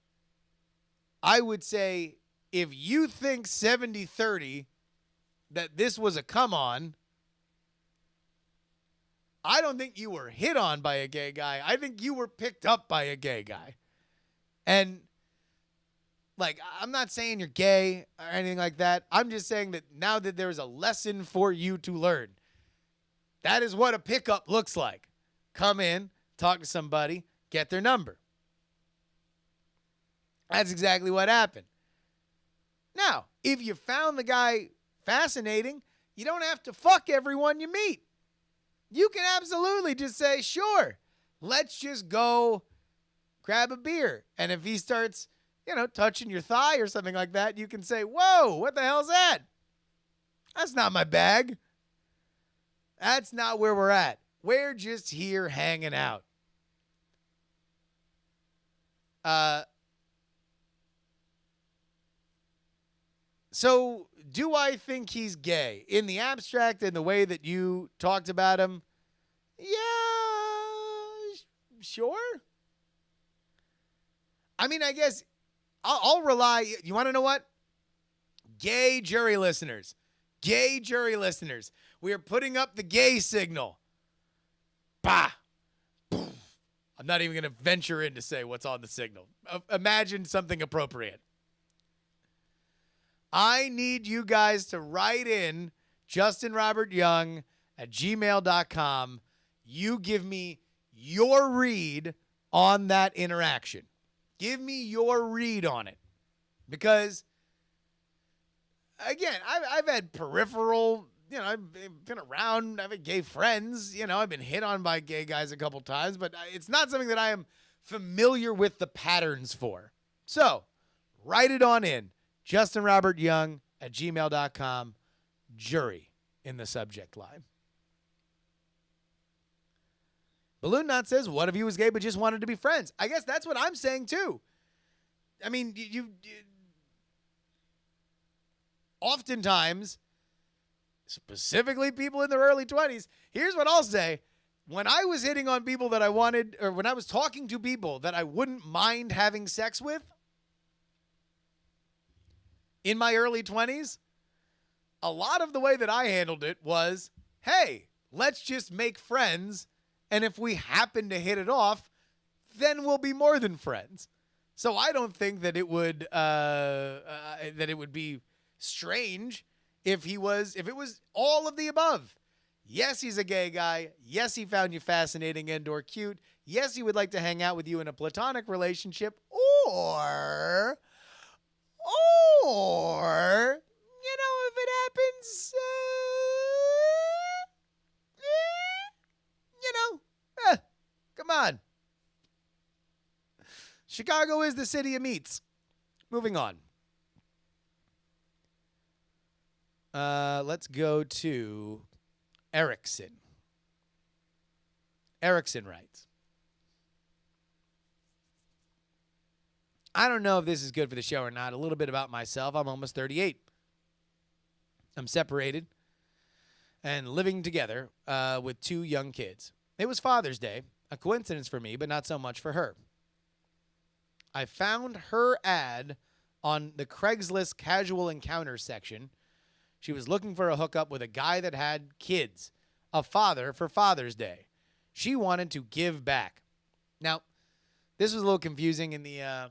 I would say if you think 70-30 that this was a come on, I don't think you were hit on by a gay guy. I think you were picked up by a gay guy. And, like, I'm not saying you're gay or anything like that. I'm just saying that now that there's a lesson for you to learn, that is what a pickup looks like. Come in, talk to somebody, get their number. That's exactly what happened. Now, if you found the guy fascinating, you don't have to fuck everyone you meet. You can absolutely just say, sure, let's just go grab a beer. And if he starts, touching your thigh or something like that, you can say, whoa, what the hell's that? That's not my bag. That's not where we're at. We're just here hanging out. So do I think he's gay? In the abstract, in the way that you talked about him, yeah, sure. I mean, I guess I'll rely. You want to know what? Gay JuRY listeners. Gay JuRY listeners. We are putting up the gay signal. Bah. I'm not even going to venture in to say what's on the signal. Imagine something appropriate. I need you guys to write in justinrobertyoung@gmail.com. You give me your read on that interaction. Give me your read on it. Because, again, I've had peripheral, I've been around, I've had gay friends, I've been hit on by gay guys a couple times, but it's not something that I am familiar with the patterns for. So, write it on in. JustinRobertYoung@gmail.com. JuRY in the subject line. Balloon Knot says, what if he was gay but just wanted to be friends? I guess that's what I'm saying too. I mean, you oftentimes, specifically people in their early 20s, here's what I'll say. When I was hitting on people that I wanted, or when I was talking to people that I wouldn't mind having sex with, in my early 20s, a lot of the way that I handled it was, hey, let's just make friends, and if we happen to hit it off, then we'll be more than friends. So I don't think that it would be strange if it was all of the above. Yes, he's a gay guy. Yes, he found you fascinating and or cute. Yes, he would like to hang out with you in a platonic relationship, or if it happens, come on. Chicago is the city of meats. Moving on. Let's go to Erickson. Erickson writes, I don't know if this is good for the show or not. A little bit about myself. I'm almost 38. I'm separated and living together with 2 young kids. It was Father's Day, a coincidence for me, but not so much for her. I found her ad on the Craigslist casual encounter section. She was looking for a hookup with a guy that had kids, a father for Father's Day. She wanted to give back. Now, this was a little confusing in the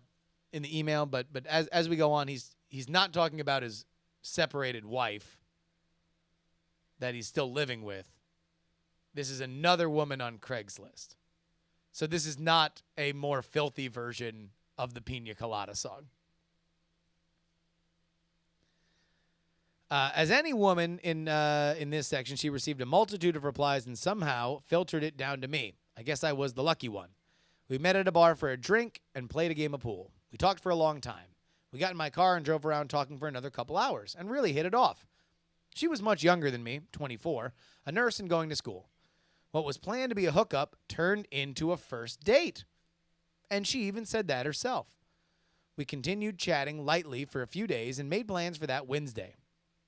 email, but as we go on, he's not talking about his separated wife that he's still living with. This is another woman on Craigslist. So this is not a more filthy version of the Pina Colada song. As any woman in this section, she received a multitude of replies and somehow filtered it down to me. I guess I was the lucky one. We met at a bar for a drink and played a game of pool. We talked for a long time. We got in my car and drove around talking for another couple hours and really hit it off. She was much younger than me, 24, a nurse and going to school. What was planned to be a hookup turned into a first date. And she even said that herself. We continued chatting lightly for a few days and made plans for that Wednesday.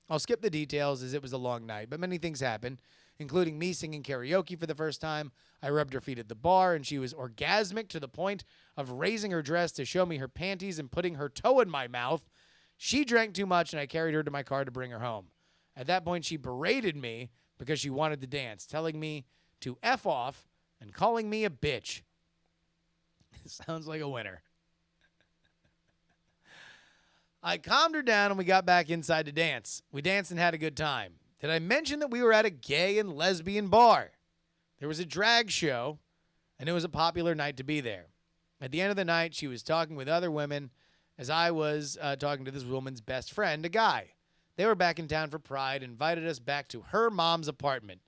I'll skip the details as it was a long night, but many things happened, including me singing karaoke for the first time. I rubbed her feet at the bar, and she was orgasmic to the point of raising her dress to show me her panties and putting her toe in my mouth. She drank too much, and I carried her to my car to bring her home. At that point, she berated me because she wanted to dance, telling me to F off and calling me a bitch. Sounds like a winner. I calmed her down and we got back inside to dance. We danced and had a good time. Did I mention that we were at a gay and lesbian bar? There was a drag show, and it was a popular night to be there. At the end of the night, she was talking with other women as I was talking to this woman's best friend, a guy. They were back in town for Pride and invited us back to her mom's apartment.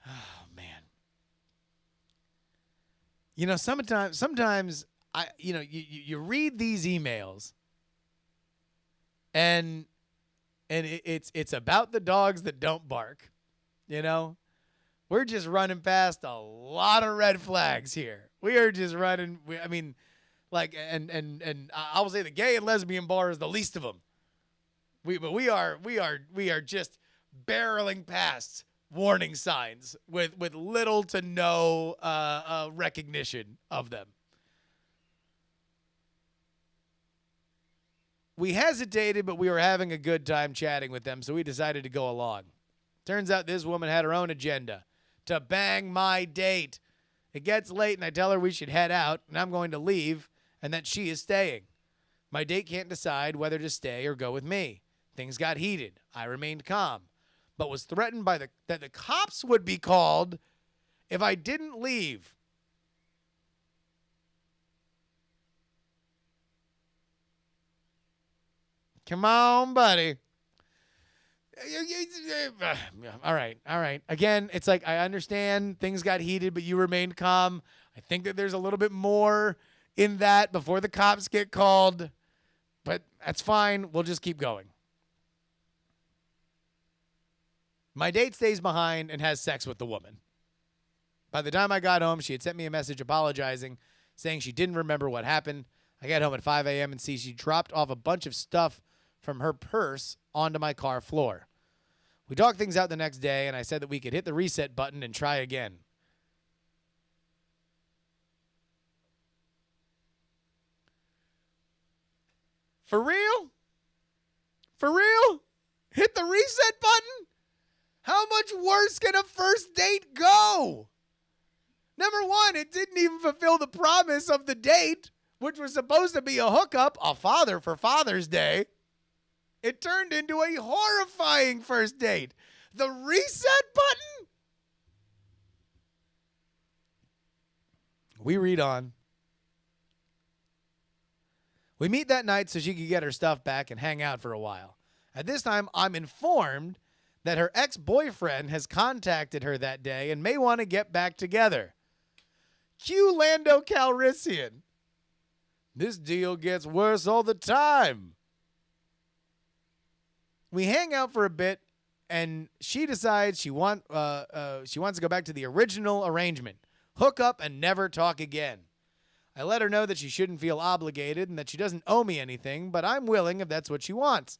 Oh, man. You know, sometimes you read these emails, and it's about the dogs that don't bark. You know, we're just running past a lot of red flags here. We are just running. And I will say the gay and lesbian bar is the least of them. We are just barreling past warning signs with little to no recognition of them. We hesitated, but we were having a good time chatting with them, so we decided to go along. Turns out this woman had her own agenda, to bang my date. It gets late, and I tell her we should head out, and I'm going to leave, and that she is staying. My date can't decide whether to stay or go with me. Things got heated. I remained calm, but was threatened by that the cops would be called if I didn't leave. Come on, buddy. All right. Again, it's like I understand things got heated, but you remained calm. I think that there's a little bit more in that before the cops get called, but that's fine. We'll just keep going. My date stays behind and has sex with the woman. By the time I got home, she had sent me a message apologizing, saying she didn't remember what happened. I got home at 5 a.m. and see she dropped off a bunch of stuff from her purse onto my car floor. We talked things out the next day, and I said that we could hit the reset button and try again. For real? For real? Hit the reset button? How much worse can a first date go? Number one, it didn't even fulfill the promise of the date, which was supposed to be a hookup, a father for Father's Day. It turned into a horrifying first date. The reset button? We read on. We meet that night so she could get her stuff back and hang out for a while. At this time, I'm informed that her ex-boyfriend has contacted her that day and may want to get back together. Cue Lando Calrissian. This deal gets worse all the time. We hang out for a bit, and she decides she wants to go back to the original arrangement. Hook up and never talk again. I let her know that she shouldn't feel obligated and that she doesn't owe me anything, but I'm willing if that's what she wants.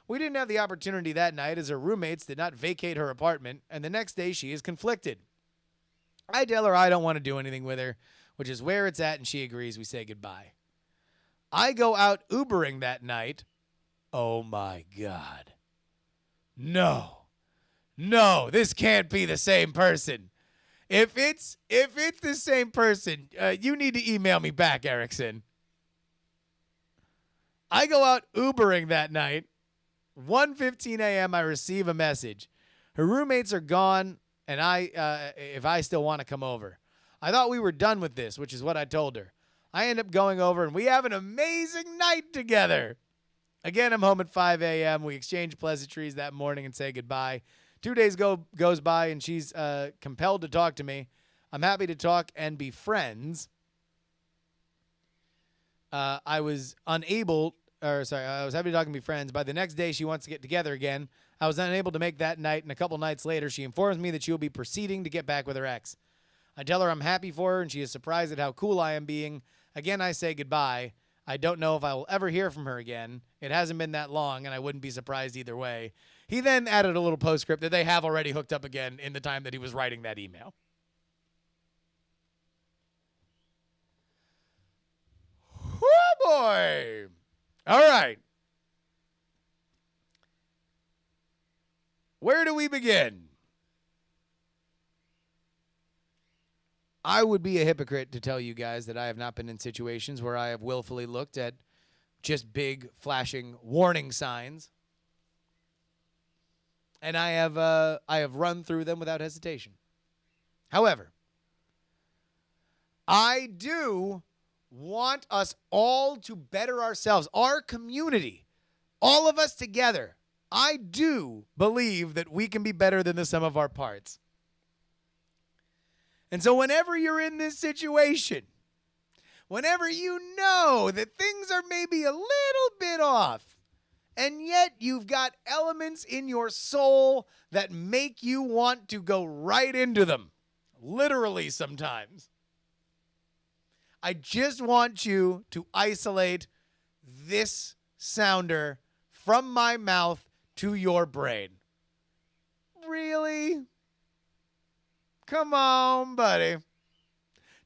We didn't have the opportunity that night as her roommates did not vacate her apartment, and the next day she is conflicted. I tell her I don't want to do anything with her, which is where it's at, and she agrees. We say goodbye. I go out Ubering that night. Oh my God. No, this can't be the same person. If it's the same person, you need to email me back, Erickson. I go out Ubering that night. 1:15 a.m. I receive a message. Her roommates are gone, and if I still want to come over. I thought we were done with this, which is what I told her. I end up going over, and we have an amazing night together. Again, I'm home at 5 a.m. We exchange pleasantries that morning and say goodbye. 2 days goes by, and she's compelled to talk to me. I'm happy to talk and be friends. I was happy to talk and be friends. By the next day, she wants to get together again. I was unable to make that night, and a couple nights later, she informs me that she will be proceeding to get back with her ex. I tell her I'm happy for her, and she is surprised at how cool I am being. Again, I say goodbye. I don't know if I will ever hear from her again. It hasn't been that long, and I wouldn't be surprised either way. He then added a little postscript that they have already hooked up again in the time that he was writing that email. Oh, boy. All right. Where do we begin? I would be a hypocrite to tell you guys that I have not been in situations where I have willfully looked at just big flashing warning signs. And I have run through them without hesitation. However, I do want us all to better ourselves, our community, all of us together. I do believe that we can be better than the sum of our parts. And so whenever you're in this situation, whenever you know that things are maybe a little bit off, and yet you've got elements in your soul that make you want to go right into them, literally sometimes, I just want you to isolate this sounder from my mouth to your brain. Really? Come on, buddy.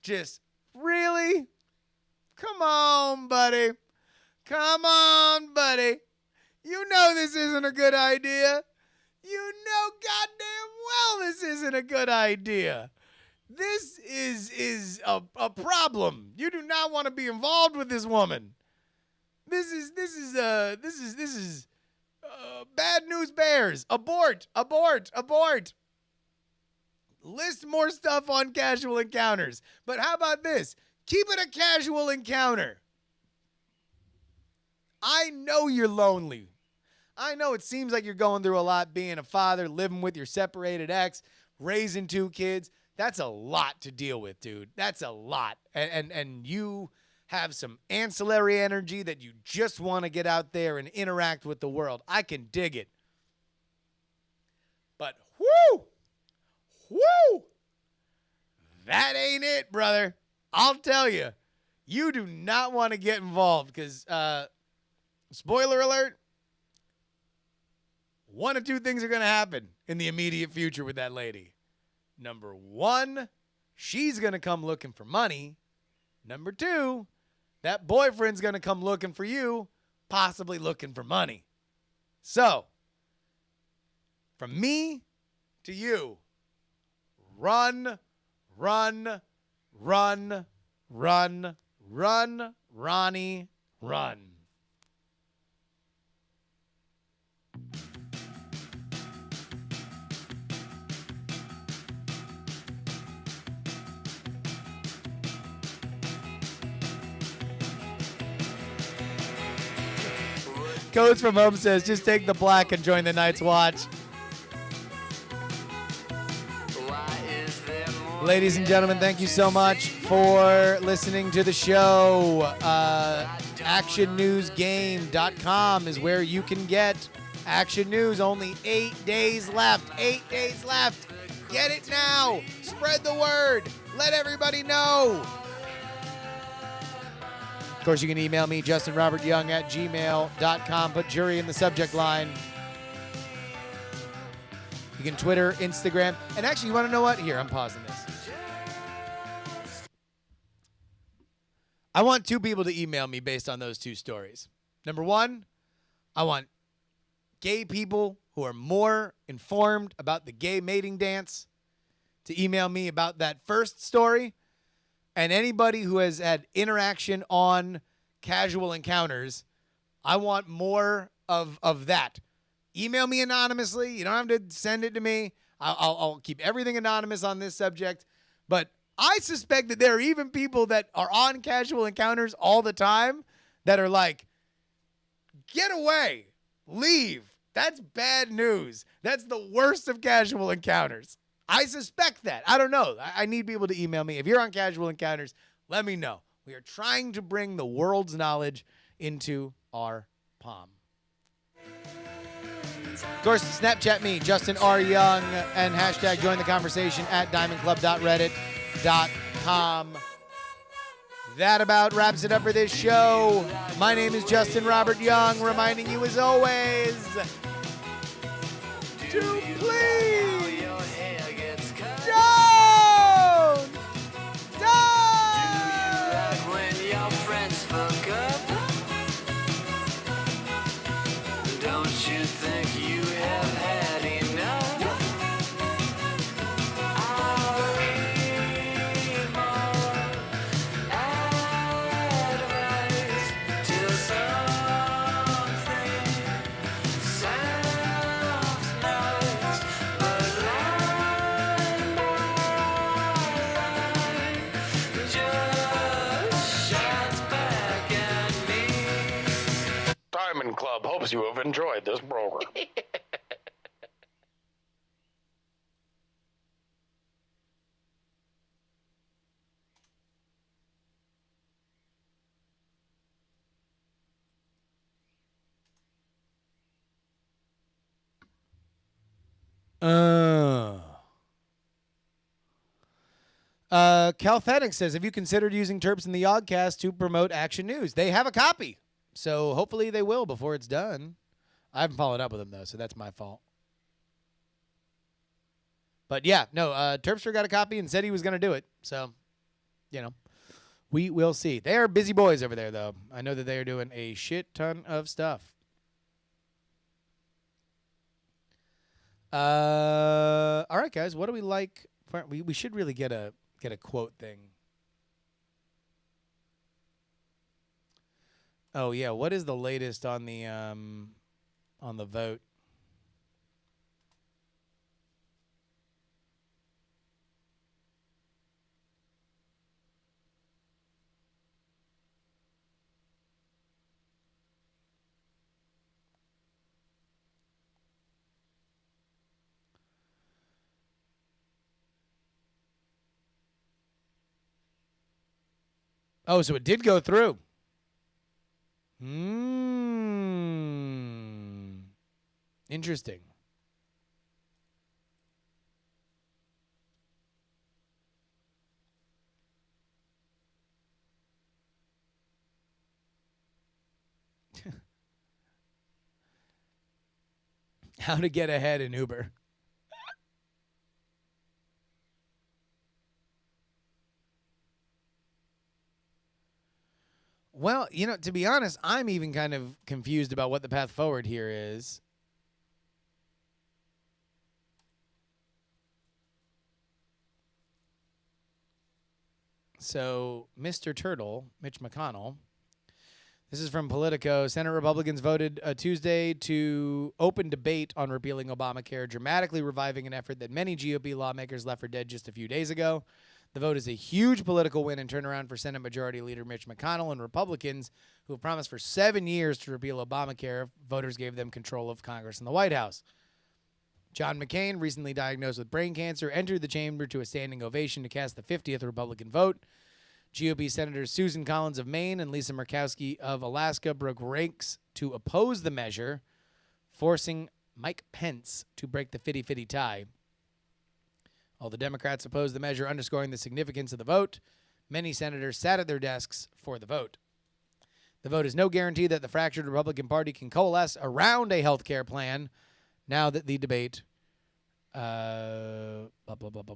Just really? Come on, buddy. Come on, buddy. You know this isn't a good idea. You know goddamn well this isn't a good idea. This is a problem. You do not want to be involved with this woman. This is bad news bears. Abort. List more stuff on casual encounters. But how about this? Keep it a casual encounter. I know you're lonely. I know it seems like you're going through a lot being a father, living with your separated ex, raising 2 kids. That's a lot to deal with, dude. That's a lot. And you have some ancillary energy that you just want to get out there and interact with the world. I can dig it. But whoo! That ain't it, brother. I'll tell you. You do not want to get involved because, spoiler alert, one of 2 things are going to happen in the immediate future with that lady. Number 1, she's going to come looking for money. Number 2, that boyfriend's going to come looking for you, possibly looking for money. So, from me to you, run, Ronnie, run. Codes from home says, just take the black and join the Night's Watch. Ladies and gentlemen, thank you so much for listening to the show. ActionNewsGame.com is where you can get Action News, only 8 days left. 8 days left. Get it now. Spread the word. Let everybody know. Of course, you can email me, justinrobertyoung@gmail.com. Put JuRY in the subject line. You can Twitter, Instagram. And actually, you want to know what? Here, I'm pausing this. I want 2 people to email me based on those 2 stories. Number 1, I want gay people who are more informed about the gay mating dance to email me about that first story. And anybody who has had interaction on casual encounters, I want more of that. Email me anonymously. You don't have to send it to me. I'll keep everything anonymous on this subject. But I suspect that there are even people that are on casual encounters all the time that are like, get away. Leave. That's bad news. That's the worst of casual encounters. I suspect that. I don't know. I need people to email me. If you're on casual encounters, let me know. We are trying to bring the world's knowledge into our palm. Of course, Snapchat me, Justin R. Young, and hashtag join the conversation at diamondclub.reddit.com. That about wraps it up for this show. My name is Justin Robert Young, reminding you as always to please don't die. When your friends fuck up, don't you think you have had enough? I'll read more advice till something sounds nice, but line by line just shines back at me. Diamond Club hopes you have enjoyed this program. Cal Fennec says, have you considered using Terps in the Yogcast to promote Action News? They have a copy, so hopefully they will before it's done. I haven't followed up with them, though, so that's my fault. But, yeah, no, Terpster got a copy and said he was going to do it. So, you know, we will see. They are busy boys over there, though. I know that they are doing a shit ton of stuff. All right, guys, what do we like? We should really get a quote thing. Oh, yeah, what is the latest on the vote? Oh, so it did go through. Interesting. How to get ahead in Uber. Well, you know, to be honest, I'm even kind of confused about what the path forward here is. So, Mr. Turtle, Mitch McConnell, this is from Politico. Senate Republicans voted Tuesday to open debate on repealing Obamacare, dramatically reviving an effort that many GOP lawmakers left for dead just a few days ago. The vote is a huge political win and turnaround for Senate Majority Leader Mitch McConnell and Republicans who have promised for 7 years to repeal Obamacare if voters gave them control of Congress and the White House. John McCain, recently diagnosed with brain cancer, entered the chamber to a standing ovation to cast the 50th Republican vote. GOP Senators Susan Collins of Maine and Lisa Murkowski of Alaska broke ranks to oppose the measure. forcing Mike Pence to break the 50-50 tie. While the Democrats opposed the measure, underscoring the significance of the vote, many senators sat at their desks for the vote. The vote is no guarantee that the fractured Republican Party can coalesce around a health care plan now that the debate blah, blah, blah, blah, blah.